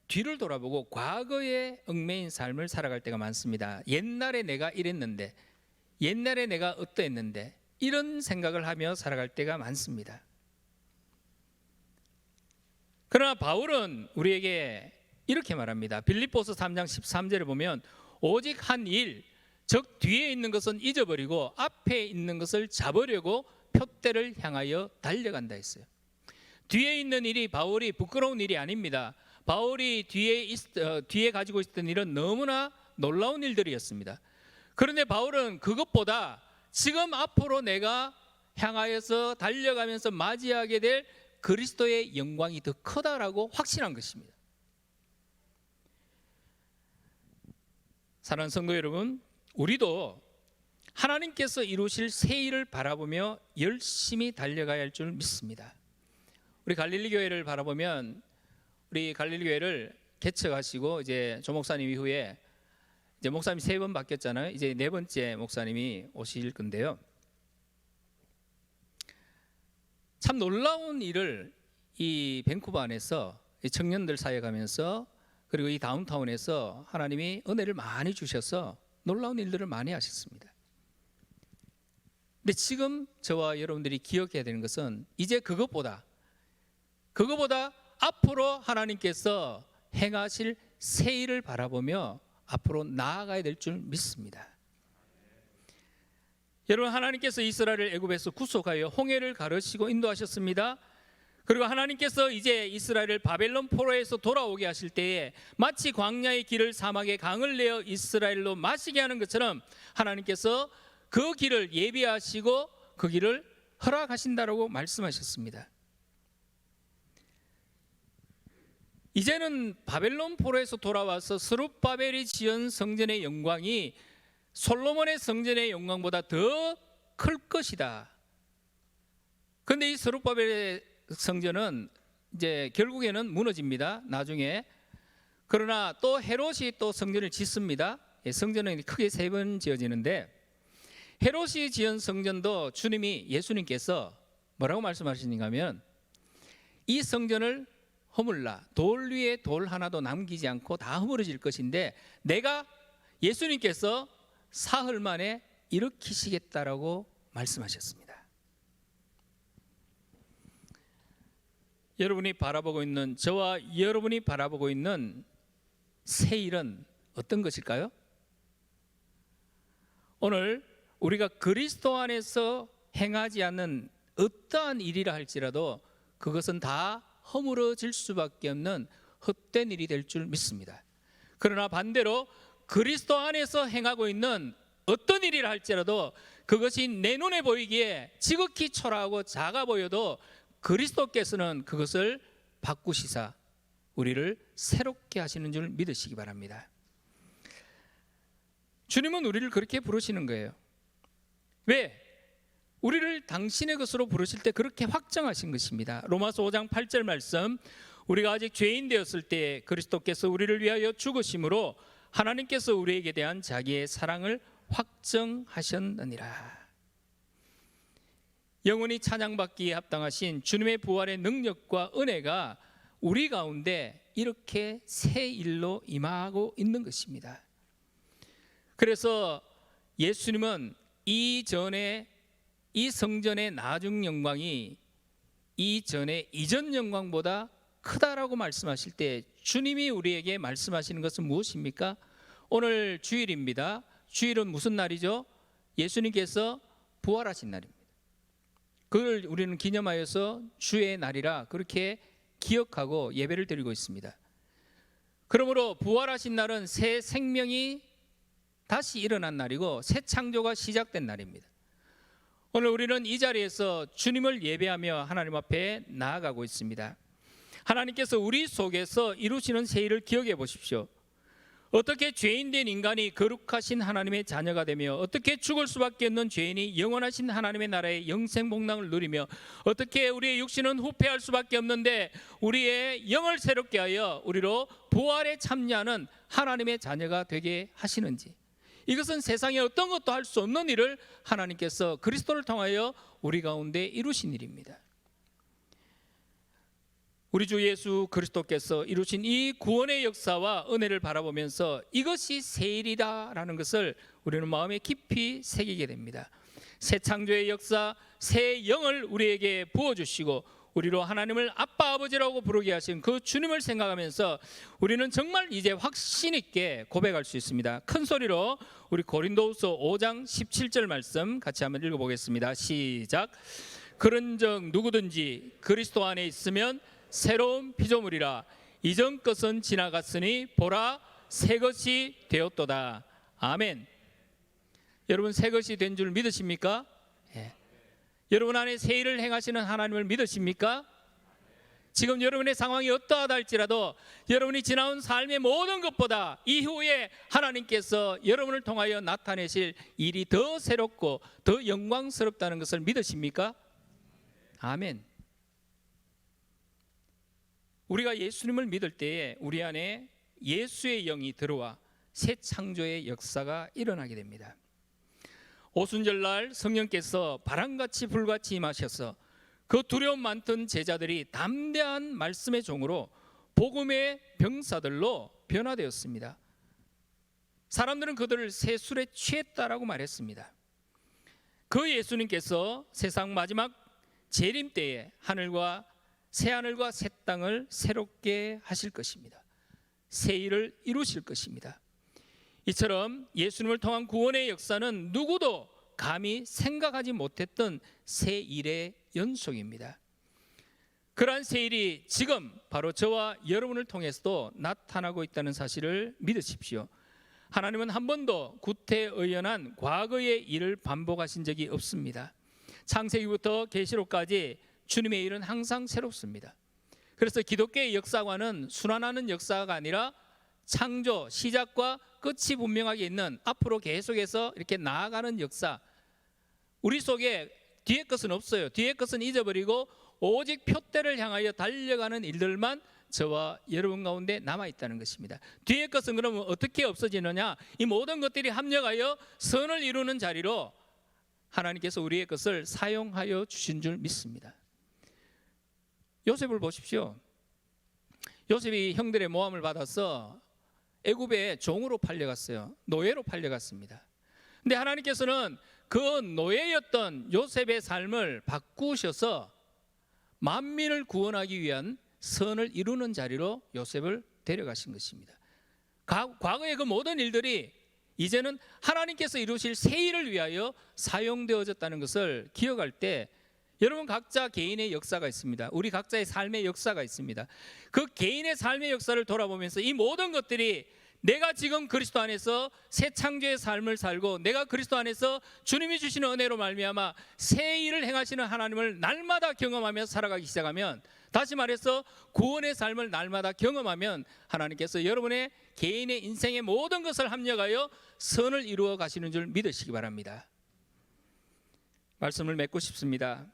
뒤를 돌아보고 과거에 얽매인 삶을 살아갈 때가 많습니다. 옛날에 내가 이랬는데, 옛날에 내가 어떠했는데 이런 생각을 하며 살아갈 때가 많습니다. 그러나 바울은 우리에게 이렇게 말합니다. 빌립보서 3장 13절에 보면 오직 한 일, 즉 뒤에 있는 것은 잊어버리고 앞에 있는 것을 잡으려고 표대를 향하여 달려간다 했어요. 뒤에 있는 일이 바울이 부끄러운 일이 아닙니다. 바울이 뒤에 가지고 있었던 일은 너무나 놀라운 일들이었습니다. 그런데 바울은 그것보다 지금 앞으로 내가 향하여서 달려가면서 맞이하게 될 그리스도의 영광이 더 크다라고 확신한 것입니다. 사랑하는 성도 여러분, 우리도 하나님께서 이루실 새 일을 바라보며 열심히 달려가야 할 줄 믿습니다. 우리 갈릴리 교회를 바라보면, 우리 갈릴리 교회를 개척하시고 이제 조 목사님 이후에 이제 목사님이 3번 바뀌었잖아요. 이제 4번째 목사님이 오실 건데요. 참 놀라운 일을 이 밴쿠버 안에서 청년들 사이에 가면서, 그리고 이 다운타운에서 하나님이 은혜를 많이 주셔서 놀라운 일들을 많이 하셨습니다. 근데 지금 저와 여러분들이 기억해야 되는 것은 이제 그것보다 앞으로 하나님께서 행하실 새 일을 바라보며 앞으로 나아가야 될 줄 믿습니다. 여러분, 하나님께서 이스라엘을 애굽에서 구속하여 홍해를 가르시고 인도하셨습니다. 그리고 하나님께서 이제 이스라엘을 바벨론 포로에서 돌아오게 하실 때에 마치 광야의 길을 사막의 강을 내어 이스라엘로 마시게 하는 것처럼 하나님께서 그 길을 예비하시고 그 길을 허락하신다라고 말씀하셨습니다. 이제는 바벨론 포로에서 돌아와서 스룹바벨이 지은 성전의 영광이 솔로몬의 성전의 영광보다 더 클 것이다. 그런데 이 스룹바벨의 성전은 이제 결국에는 무너집니다. 나중에. 그러나 또 헤롯이 또 성전을 짓습니다. 성전은 크게 3번 지어지는데, 헤롯이 지은 성전도 예수님께서 뭐라고 말씀하시는가 하면, 이 성전을 허물라, 돌 위에 돌 하나도 남기지 않고 다 허물어질 것인데 내가, 예수님께서 사흘 만에 일으키시겠다라고 말씀하셨습니다. 여러분이 바라보고 있는, 저와 여러분이 바라보고 있는 새 일은 어떤 것일까요? 오늘 우리가 그리스도 안에서 행하지 않는 어떠한 일이라 할지라도 그것은 다 허물어질 수밖에 없는 헛된 일이 될 줄 믿습니다. 그러나 반대로 그리스도 안에서 행하고 있는 어떤 일이라 할지라도 그것이 내 눈에 보이기에 지극히 초라하고 작아 보여도 그리스도께서는 그것을 바꾸시사 우리를 새롭게 하시는 줄 믿으시기 바랍니다. 주님은 우리를 그렇게 부르시는 거예요. 왜? 우리를 당신의 것으로 부르실 때 그렇게 확정하신 것입니다. 로마서 5장 8절 말씀, 우리가 아직 죄인 되었을 때 그리스도께서 우리를 위하여 죽으심으로 하나님께서 우리에게 대한 자기의 사랑을 확정하셨느니라. 영원히 찬양받기에 합당하신 주님의 부활의 능력과 은혜가 우리 가운데 이렇게 새 일로 임하고 있는 것입니다. 그래서 예수님은 이전 영광의 나중 영광이 이전 영광보다 크다라고 말씀하실 때 주님이 우리에게 말씀하시는 것은 무엇입니까? 오늘 주일입니다. 주일은 무슨 날이죠? 예수님께서 부활하신 날입니다. 그걸 우리는 기념하여서 주의 날이라 그렇게 기억하고 예배를 드리고 있습니다. 그러므로 부활하신 날은 새 생명이 다시 일어난 날이고 새 창조가 시작된 날입니다. 오늘 우리는 이 자리에서 주님을 예배하며 하나님 앞에 나아가고 있습니다. 하나님께서 우리 속에서 이루시는 새 일을 기억해 보십시오. 어떻게 죄인된 인간이 거룩하신 하나님의 자녀가 되며, 어떻게 죽을 수밖에 없는 죄인이 영원하신 하나님의 나라의 영생복락을 누리며, 어떻게 우리의 육신은 후패할 수밖에 없는데 우리의 영을 새롭게 하여 우리로 부활에 참여하는 하나님의 자녀가 되게 하시는지, 이것은 세상에 어떤 것도 할 수 없는 일을 하나님께서 그리스도를 통하여 우리 가운데 이루신 일입니다. 우리 주 예수 그리스도께서 이루신 이 구원의 역사와 은혜를 바라보면서 이것이 새 일이다라는 것을 우리는 마음에 깊이 새기게 됩니다. 새 창조의 역사, 새 영을 우리에게 부어주시고 우리로 하나님을 아빠 아버지라고 부르게 하신 그 주님을 생각하면서 우리는 정말 이제 확신 있게 고백할 수 있습니다. 큰 소리로 우리 고린도후서 5장 17절 말씀 같이 한번 읽어보겠습니다. 시작. 그런즉 누구든지 그리스도 안에 있으면 새로운 피조물이라 이전 것은 지나갔으니 보라 새 것이 되었도다. 아멘. 여러분 새 것이 된 줄 믿으십니까? 예. 여러분 안에 새 일을 행하시는 하나님을 믿으십니까? 지금 여러분의 상황이 어떠하다 할지라도 여러분이 지나온 삶의 모든 것보다 이후에 하나님께서 여러분을 통하여 나타내실 일이 더 새롭고 더 영광스럽다는 것을 믿으십니까? 아멘. 우리가 예수님을 믿을 때에 우리 안에 예수의 영이 들어와 새 창조의 역사가 일어나게 됩니다. 오순절날 성령께서 바람같이 불같이 임하셔서 그 두려움 많던 제자들이 담대한 말씀의 종으로 복음의 병사들로 변화되었습니다. 사람들은 그들을 새 술에 취했다라고 말했습니다. 그 예수님께서 세상 마지막 재림 때에 새하늘과 새 땅을 새롭게 하실 것입니다. 새 일을 이루실 것입니다. 이처럼 예수님을 통한 구원의 역사는 누구도 감히 생각하지 못했던 새 일의 연속입니다. 그러한 새 일이 지금 바로 저와 여러분을 통해서도 나타나고 있다는 사실을 믿으십시오. 하나님은 한 번도 구태의연한 과거의 일을 반복하신 적이 없습니다. 창세기부터 계시록까지 주님의 일은 항상 새롭습니다. 그래서 기독교의 역사관은 순환하는 역사가 아니라 창조, 시작과 끝이 분명하게 있는 앞으로 계속해서 이렇게 나아가는 역사. 우리 속에 뒤의 것은 없어요. 뒤의 것은 잊어버리고 오직 표대를 향하여 달려가는 일들만 저와 여러분 가운데 남아있다는 것입니다. 뒤의 것은 그러면 어떻게 없어지느냐? 이 모든 것들이 합력하여 선을 이루는 자리로 하나님께서 우리의 것을 사용하여 주신 줄 믿습니다. 요셉을 보십시오. 요셉이 형들의 모함을 받아서 애굽의 종으로 팔려갔어요. 노예로 팔려갔습니다. 근데 하나님께서는 그 노예였던 요셉의 삶을 바꾸셔서 만민을 구원하기 위한 선을 이루는 자리로 요셉을 데려가신 것입니다. 과거의 그 모든 일들이 이제는 하나님께서 이루실 새 일을 위하여 사용되어졌다는 것을 기억할 때 여러분 각자 개인의 역사가 있습니다. 우리 각자의 삶의 역사가 있습니다. 그 개인의 삶의 역사를 돌아보면서 이 모든 것들이 내가 지금 그리스도 안에서 새 창조의 삶을 살고 내가 그리스도 안에서 주님이 주시는 은혜로 말미암아 새 일을 행하시는 하나님을 날마다 경험하며 살아가기 시작하면, 다시 말해서 구원의 삶을 날마다 경험하면 하나님께서 여러분의 개인의 인생의 모든 것을 합력하여 선을 이루어 가시는 줄 믿으시기 바랍니다. 말씀을 맺고 싶습니다.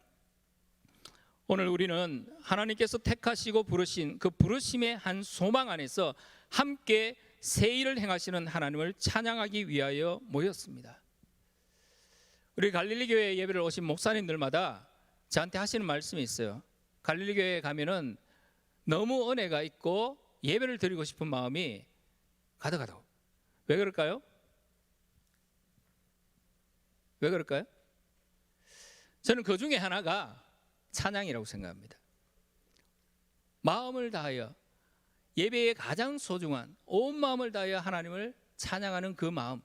오늘 우리는 하나님께서 택하시고 부르신 그 부르심의 한 소망 안에서 함께 새 일을 행하시는 하나님을 찬양하기 위하여 모였습니다. 우리 갈릴리 교회 예배를 오신 목사님들마다 저한테 하시는 말씀이 있어요. 갈릴리 교회에 가면은 너무 은혜가 있고 예배를 드리고 싶은 마음이 가득하다고. 왜 그럴까요? 왜 그럴까요? 저는 그 중에 하나가 찬양이라고 생각합니다. 마음을 다하여 예배의 가장 소중한 온 마음을 다하여 하나님을 찬양하는 그 마음,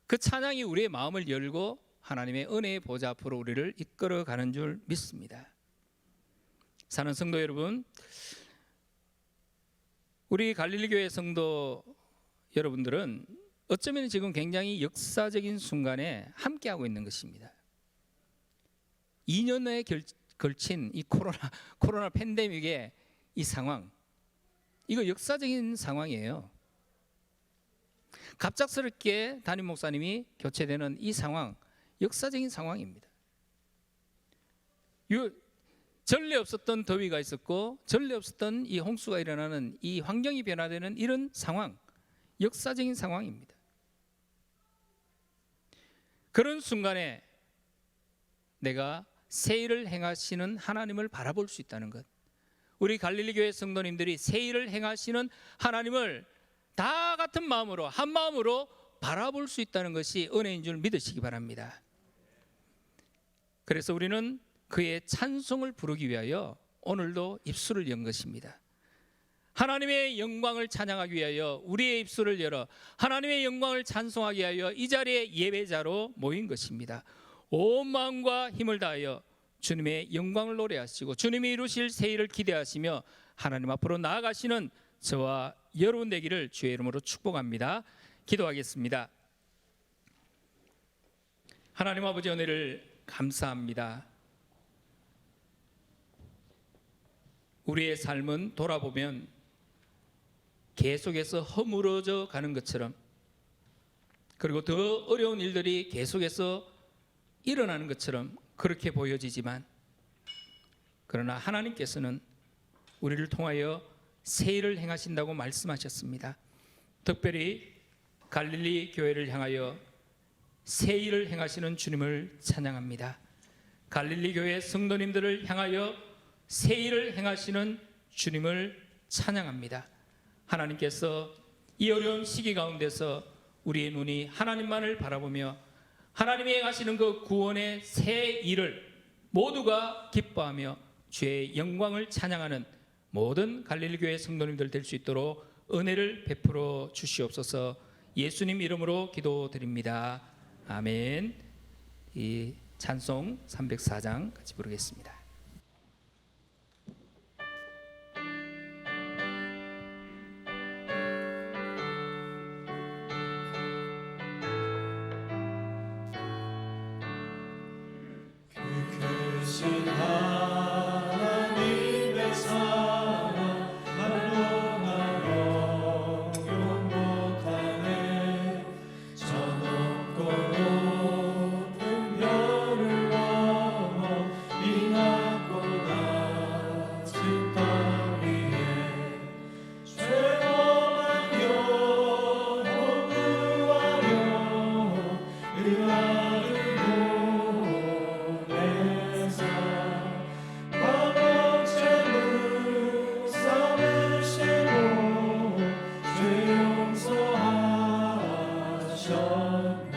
그 찬양이 우리의 마음을 열고 하나님의 은혜의 보좌 앞으로 우리를 이끌어가는 줄 믿습니다. 사는 성도 여러분, 우리 갈릴리 교회 성도 여러분들은 어쩌면 지금 굉장히 역사적인 순간에 함께하고 있는 것입니다. 2년에 걸친 이 코로나 팬데믹의 이 상황, 이거 역사적인 상황이에요. 갑작스럽게 담임 목사님이 교체되는 이 상황, 역사적인 상황입니다. 전례 없었던 더위가 있었고 전례 없었던 이 홍수가 일어나는 이 환경이 변화되는 이런 상황, 역사적인 상황입니다. 그런 순간에 내가 새 일을 행하시는 하나님을 바라볼 수 있다는 것, 우리 갈릴리 교회 성도님들이 새 일을 행하시는 하나님을 다 같은 마음으로, 한 마음으로 바라볼 수 있다는 것이 은혜인 줄 믿으시기 바랍니다. 그래서 우리는 그의 찬송을 부르기 위하여 오늘도 입술을 연 것입니다. 하나님의 영광을 찬양하기 위하여 우리의 입술을 열어 하나님의 영광을 찬송하기 위하여 이 자리에 예배자로 모인 것입니다. 온 마음과 힘을 다하여 주님의 영광을 노래하시고 주님이 이루실 새 일을 기대하시며 하나님 앞으로 나아가시는 저와 여러분 되기를 주의 이름으로 축복합니다. 기도하겠습니다. 하나님 아버지, 은혜를 감사합니다. 우리의 삶은 돌아보면 계속해서 허물어져 가는 것처럼, 그리고 더 어려운 일들이 계속해서 일어나는 것처럼 그렇게 보여지지만, 그러나 하나님께서는 우리를 통하여 새 일을 행하신다고 말씀하셨습니다. 특별히 갈릴리 교회를 향하여 새 일을 행하시는 주님을 찬양합니다. 갈릴리 교회 성도님들을 향하여 새 일을 행하시는 주님을 찬양합니다. 하나님께서 이 어려운 시기 가운데서 우리의 눈이 하나님만을 바라보며 하나님이 행하시는 그 구원의 새 일을 모두가 기뻐하며 주의 영광을 찬양하는 모든 갈릴리 교회 성도님들 될 수 있도록 은혜를 베풀어 주시옵소서. 예수님 이름으로 기도드립니다. 아멘. 이 찬송 304장 같이 부르겠습니다. 크신 하나님의 사랑 말로 나용 못하네. 저 높고 높은 별을 넘어 이 낮고 낮은 땅 위에 죄범한 영혼 구하려 의아를 보내사 광역죄물 삼으시고 죄 용서하셨네.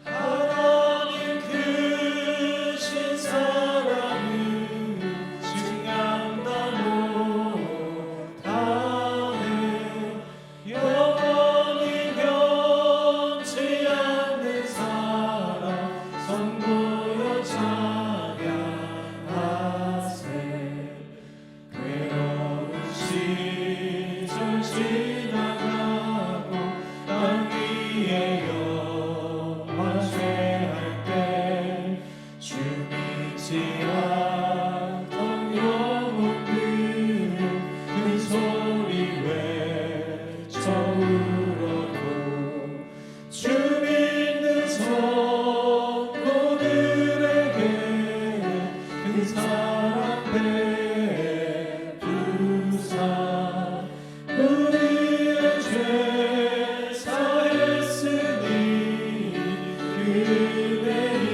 하나님 크신 사랑을 증량다 못하네. 영원히 변치 않는 사랑 선보여 찬양하세. 괴로운 시절 지나가고 땅 위에 영화 죄할 때 주 믿지 않던 영혼들은 큰 소리 외쳐 울어도 주 믿는 성도들에게 큰 사랑 베푸사 우리의 죄 사했으니 그대리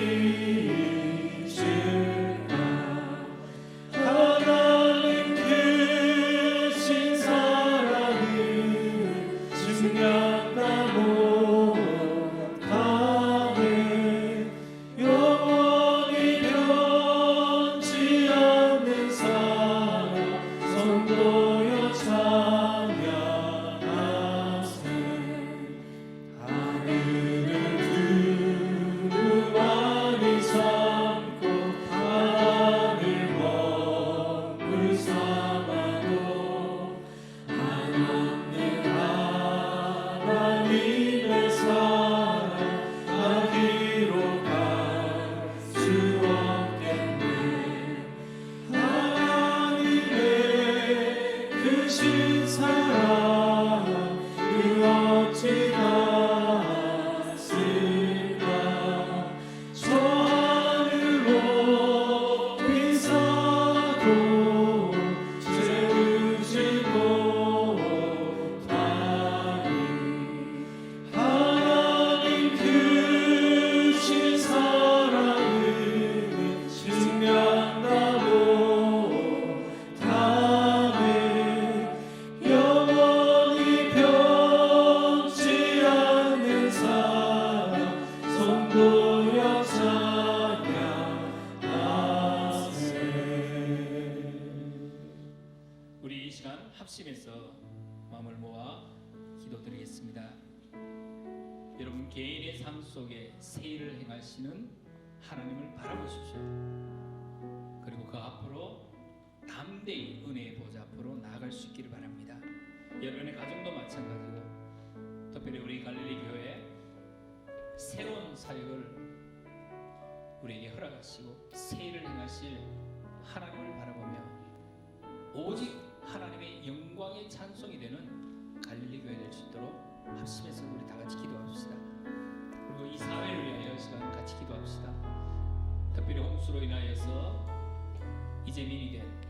주나. 하나님 크신 사랑을 증량다 못하네. 영원히 변치 않는 사랑 선보여 찬양하세. 하늘을 두루 많이 삼고 바다를 먹물 삼아도 한없는 하나님의 사랑 아기로 갈 수 없겠네. 하나님의 크신 사랑 그 어찌 닿았을까. 저 하늘 높이 사도 채우지 못하니. 하나님 크신 사랑을 증량다 못하네. 영원히 변치 않는 사랑 선보여 찬양하세. 마음을 모아 기도드리겠습니다. 여러분 개인의 삶 속에 새 일을 행하시는 하나님을 바라보십시오. 그리고 그 앞으로 담대히 은혜의 보좌 앞으로 나아갈 수 있기를 바랍니다. 여러분의 가정도 마찬가지고 특별히 우리 갈릴리 교회 새로운 사역을 우리에게 허락하시고 새 일을 행하실 하나님을 바라보며 오직 하나님의 영광의 찬송이 되는 갈릴리 교회 될 수 있도록 합심해서 우리 다 같이 기도합시다. 그리고 이 사회를 위하여 시간 같이 기도합시다. 특별히 홍수로 인하여서 이재민이 된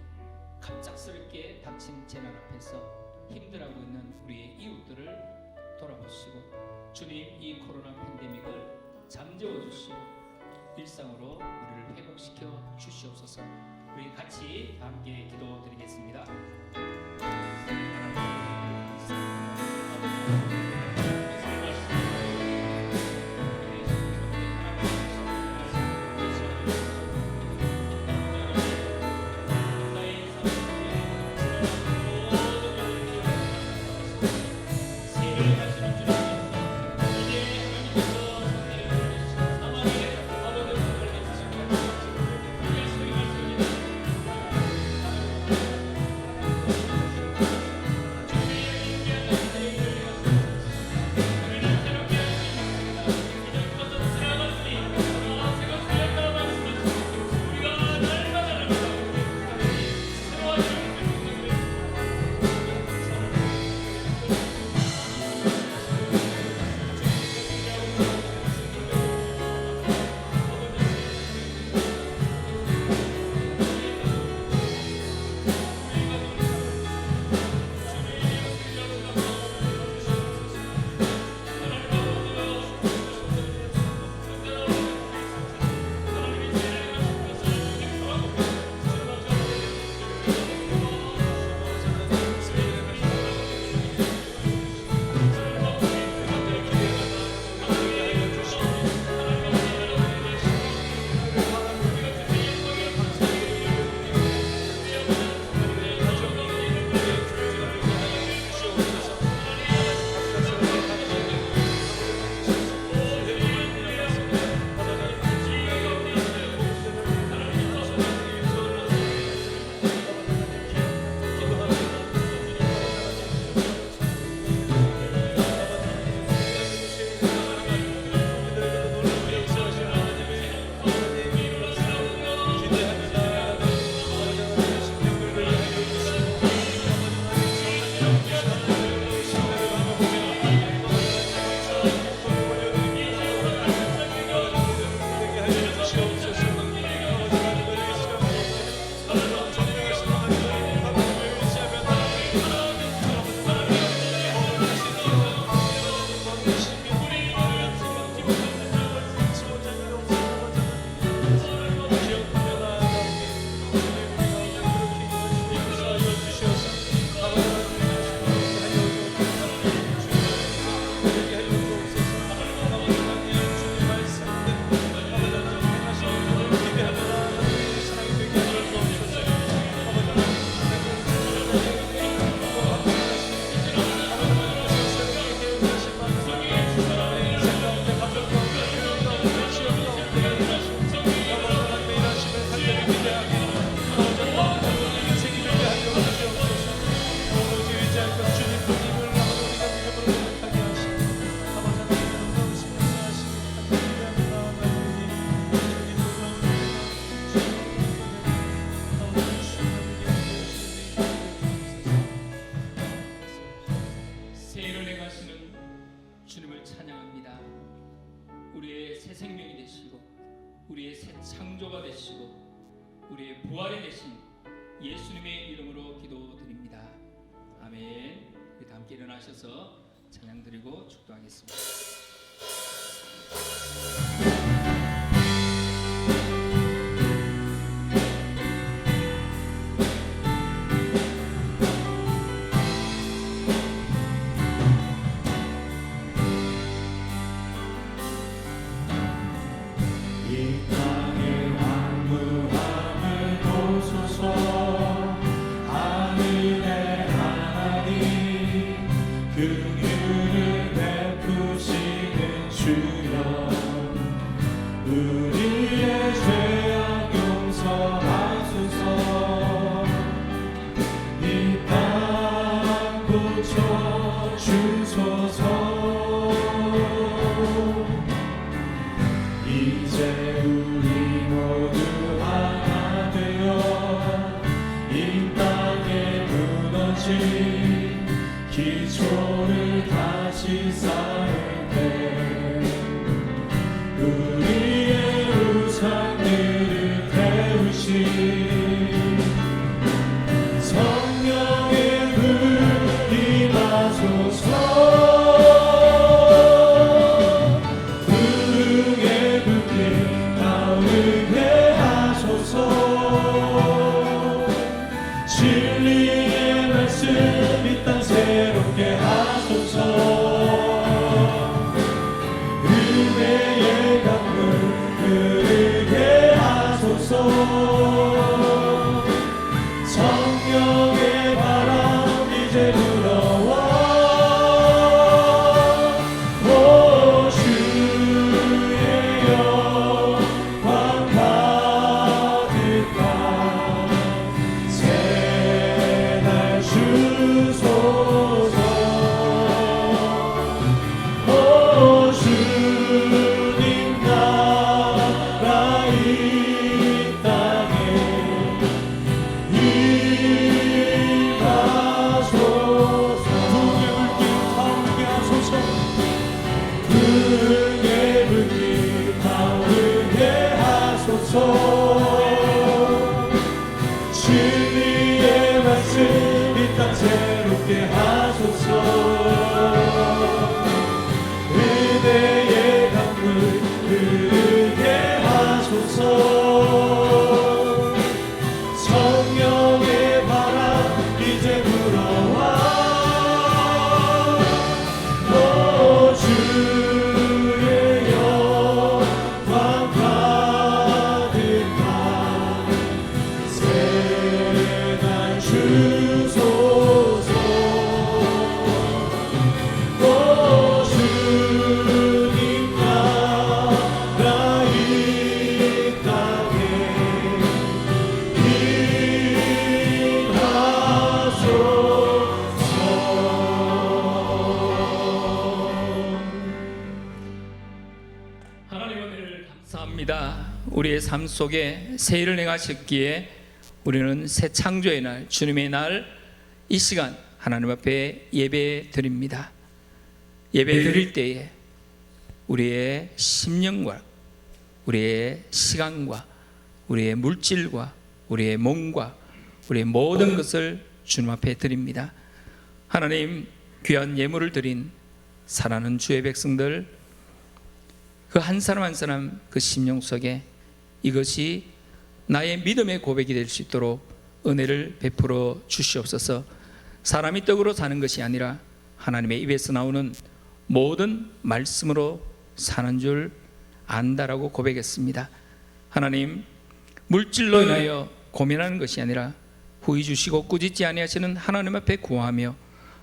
갑작스럽게 닥친 재난 앞에서 힘들어하고 있는 우리의 이웃들을 돌아보시고 주님 이 코로나 팬데믹을 잠재워 주시고 일상으로 우리를 회복시켜 주시옵소서. 우리 같이 함께 기도드리겠습니다. 우리의 새 생명이 되시고 우리의 새 창조가 되시고 우리의 부활이 되신 예수님의 이름으로 기도드립니다. 아멘. 우리 다 함께 일어나셔서 찬양 드리고 축도하겠습니다. 하늘의 하나님 우리의 죄악 용서하소서. 이 땅 고쳐 주소서. 이제 우리 모두 하나 되어 이 땅에 무너진 기초를 다시 쌓을 때 우리의 우상들을 태우신 성령의 불 임하소서. 부흥의 불길 타오르게 하소서. 진리의 말씀 이 땅 새롭게 하소서. 은혜의 강물 흐르게 하소서. 성령의 바람 이제 불어와. 오 주의 영광 가득한 새날 주소서. 오 주님 나라 이 땅에 임하소서. 부흥의 불길 타오르게 하소서. 진리의 말씀 이 땅 새롭게 하소서. 은혜의 강물 흐르게 하소서. 성령의 바람 이제 불어와. 오 주의 영광 가득한 새날 주소서. 오 주님 나라 이 땅에 임하소서. 하나님 은혜를 감사합니다. 우리의 삶 속에 새 일을 행하셨기에 우리는 새 창조의 날, 주님의 날 이 시간 하나님 앞에 예배 드립니다. 예배 드릴 때에 우리의 심령과 우리의 시간과 우리의 물질과 우리의 몸과 우리의 모든 것을 주님 앞에 드립니다. 하나님, 귀한 예물을 드린 사랑하는 주의 백성들, 그 한 사람 한 사람 그 심령 속에 이것이 나의 믿음의 고백이 될 수 있도록 은혜를 베풀어 주시옵소서. 사람이 떡으로 사는 것이 아니라 하나님의 입에서 나오는 모든 말씀으로 사는 줄 안다라고 고백했습니다. 하나님, 물질로 인하여 고민하는 것이 아니라 후히 주시고 꾸짖지 아니하시는 하나님 앞에 구하며,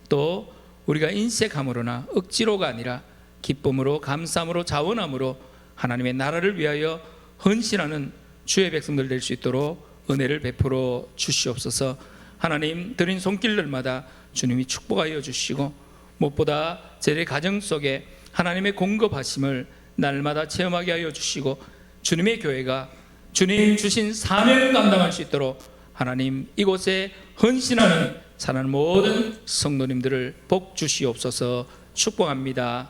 또 우리가 인색함으로나 억지로가 아니라 기쁨으로 감사함으로 자원함으로 하나님의 나라를 위하여 헌신하는 주의 백성들 될 수 있도록 은혜를 베풀어 주시옵소서. 하나님, 드린 손길들마다 주님이 축복하여 주시고, 무엇보다 제 가정 속에 하나님의 공급하심을 날마다 체험하게 하여 주시고, 주님의 교회가 주님 주신 사명을 감당할 수 있도록 하나님 이곳에 헌신하는 사랑하는 모든 성도님들을 복 주시옵소서. 축복합니다.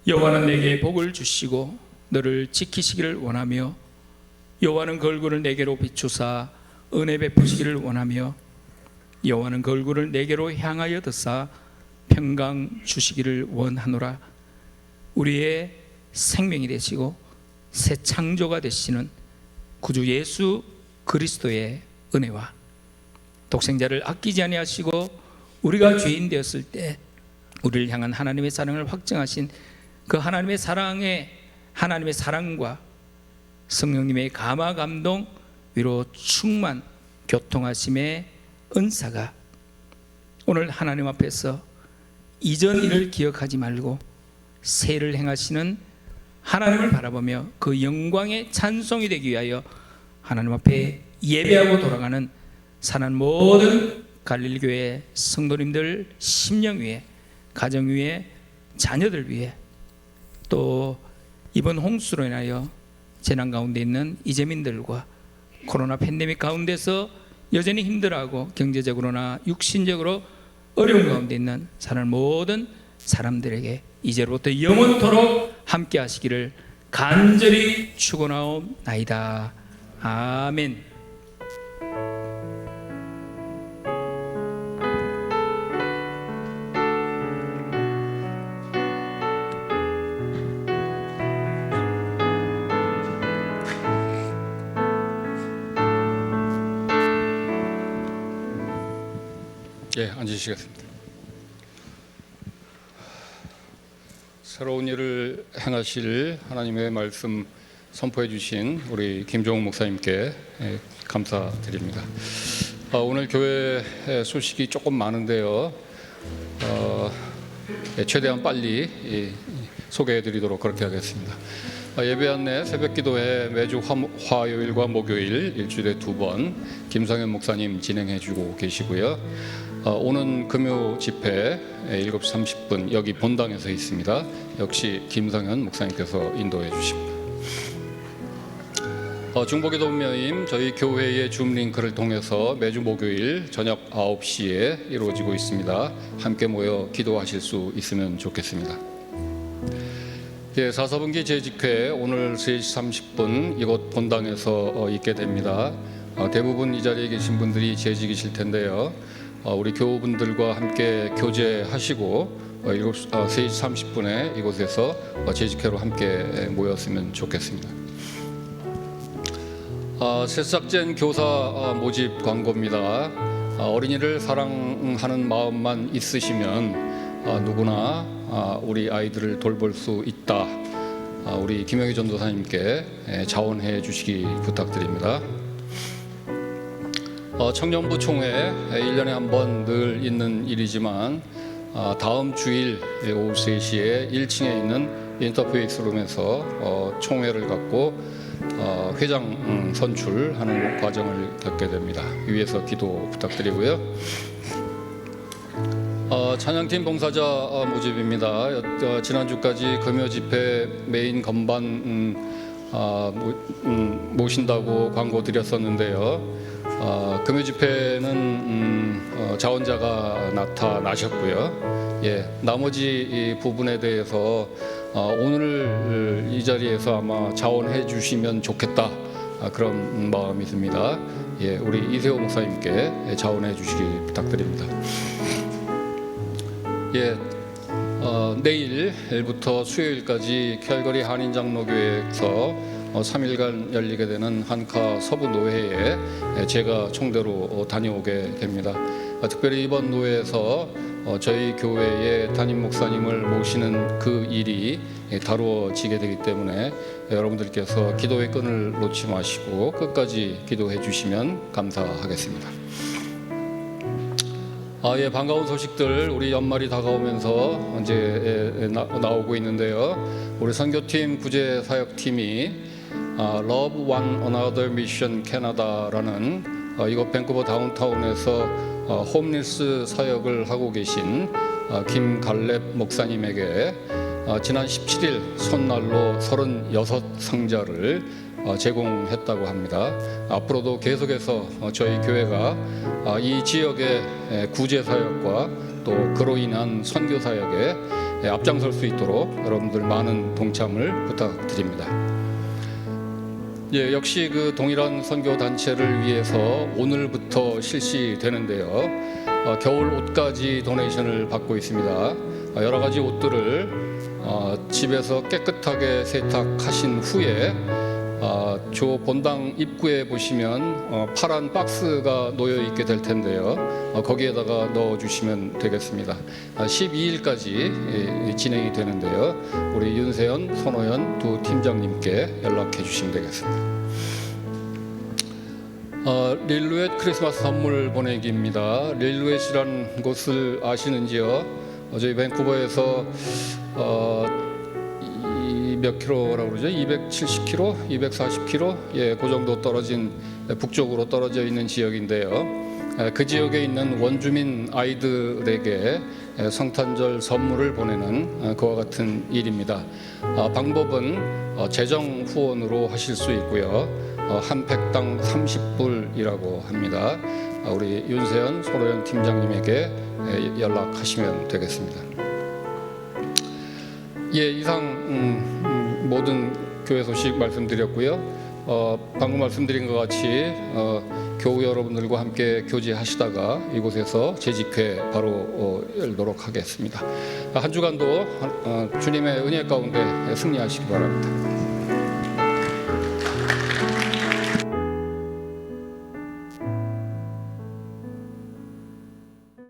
여호와는 내게 복을 주시고 너를 지키시기를 원하며, 여호와는 그 얼굴을 내게로 비추사 은혜 베푸시기를 원하며, 여호와는 그 얼굴을 내게로 향하여 드사 평강 주시기를 원하노라. 우리의 생명이 되시고 새 창조가 되시는 구주 예수 그리스도의 은혜와 독생자를 아끼지 아니하시고 우리가 죄인 되었을 때 우리를 향한 하나님의 사랑을 확증하신 그 하나님의 사랑과 성령님의 감화 감동 위로 충만 교통하심의 은사가 오늘 하나님 앞에서 이전 일을 기억하지 말고 새를 행하시는 하나님을 바라보며 그 영광의 찬송이 되기 위하여 하나님 앞에 예배하고 돌아가는 사는 모든 갈릴교회 성도님들 심령 위에, 가정 위에, 자녀들 위에, 또 이번 홍수로 인하여 재난 가운데 있는 이재민들과 코로나 팬데믹 가운데서 여전히 힘들어하고 경제적으로나 육신적으로 어려운 가운데 있는 사는 모든 사람들에게 이제로부터 영원토록 함께 하시기를 간절히 축원하옵나이다. 아멘. 예, 앉으시겠습니다. 새로운 일을 행하실 하나님의 말씀 선포해 주신 우리 김종욱 목사님께 감사드립니다. 오늘 교회 소식이 조금 많은데요. 최대한 빨리 소개해 드리도록 그렇게 하겠습니다. 예배 안내 새벽 기도회 매주 화요일과 목요일 일주일에 2번 김상현 목사님 진행해 주고 계시고요. 오는 금요 집회 7시 30분 여기 본당에서 있습니다. 역시 김상현 목사님께서 인도해 주십니다. 중보기도 모임 저희 교회의 줌 링크를 통해서 매주 목요일 저녁 9시에 이루어지고 있습니다. 함께 모여 기도하실 수 있으면 좋겠습니다. 예, 4사분기 재직회 오늘 3시 30분 이곳 본당에서 있게 됩니다. 대부분 이 자리에 계신 분들이 재직이실 텐데요. 우리 교우분들과 함께 교제하시고 3시 30분에 이곳에서 재직회로 함께 모였으면 좋겠습니다. 새싹젠 교사 모집 광고입니다. 어린이를 사랑하는 마음만 있으시면 누구나 우리 아이들을 돌볼 수 있다. 우리 김영희 전도사님께 자원해 주시기 부탁드립니다. 청년부 총회 1년에 한 번 늘 있는 일이지만 다음 주일 오후 3시에 1층에 있는 인터페이스 룸에서 총회를 갖고 회장 선출하는 과정을 겪게 됩니다. 위에서 기도 부탁드리고요. 찬양팀 봉사자 모집입니다. 지난주까지 금요 집회 메인 건반 모신다고 광고 드렸었는데요. 금요 집회는 자원자가 나타나셨고요. 예, 나머지 이 부분에 대해서 오늘 이 자리에서 아마 자원해 주시면 좋겠다. 그런 마음이 듭니다. 예, 우리 이세호 목사님께 자원해 주시기 부탁드립니다. 예, 내일부터 수요일까지 캘거리 한인장로교회에서 3일간 열리게 되는 한카 서부 노회에 제가 총대로 다녀오게 됩니다. 특별히 이번 노회에서 저희 교회의 담임 목사님을 모시는 그 일이 다루어지게 되기 때문에 여러분들께서 기도의 끈을 놓지 마시고 끝까지 기도해 주시면 감사하겠습니다. 예, 반가운 소식들 우리 연말이 다가오면서 이제 나오고 있는데요. 우리 선교팀 구제사역팀이 Love One Another Mission Canada라는 이곳 밴쿠버 다운타운에서 홈리스 사역을 하고 계신 김갈렙 목사님에게 지난 17일 손난로 36상자를 제공했다고 합니다. 앞으로도 계속해서 저희 교회가 이 지역의 구제 사역과 또 그로 인한 선교 사역에 앞장설 수 있도록 여러분들 많은 동참을 부탁드립니다. 예, 역시 그 동일한 선교 단체를 위해서 오늘부터 실시되는데요. 겨울 옷가지 도네이션을 받고 있습니다. 여러 가지 옷들을 집에서 깨끗하게 세탁하신 후에 조 본당 입구에 보시면 파란 박스가 놓여 있게 될 텐데요. 거기에다가 넣어 주시면 되겠습니다. 12일까지 진행이 되는데요. 우리 윤세현, 손호연 두 팀장님께 연락해 주시면 되겠습니다. 릴루엣 크리스마스 선물 보내기입니다. 릴루엣이라는 곳을 아시는지요? 저희 밴쿠버에서 몇 킬로라고 그러죠? 270킬로, 240킬로, 예, 그 정도 떨어진 북쪽으로 떨어져 있는 지역인데요. 그 지역에 있는 원주민 아이들에게 성탄절 선물을 보내는 그와 같은 일입니다. 방법은 재정 후원으로 하실 수 있고요. 한 팩당 30불이라고 합니다. 우리 윤세현 소로연 팀장님에게 연락하시면 되겠습니다. 예, 이상 모든 교회 소식 말씀드렸고요. 방금 말씀드린 것 같이 교우 여러분들과 함께 교제하시다가 이곳에서 재직회 바로 열도록 하겠습니다. 한 주간도 주님의 은혜 가운데 승리하시기 바랍니다.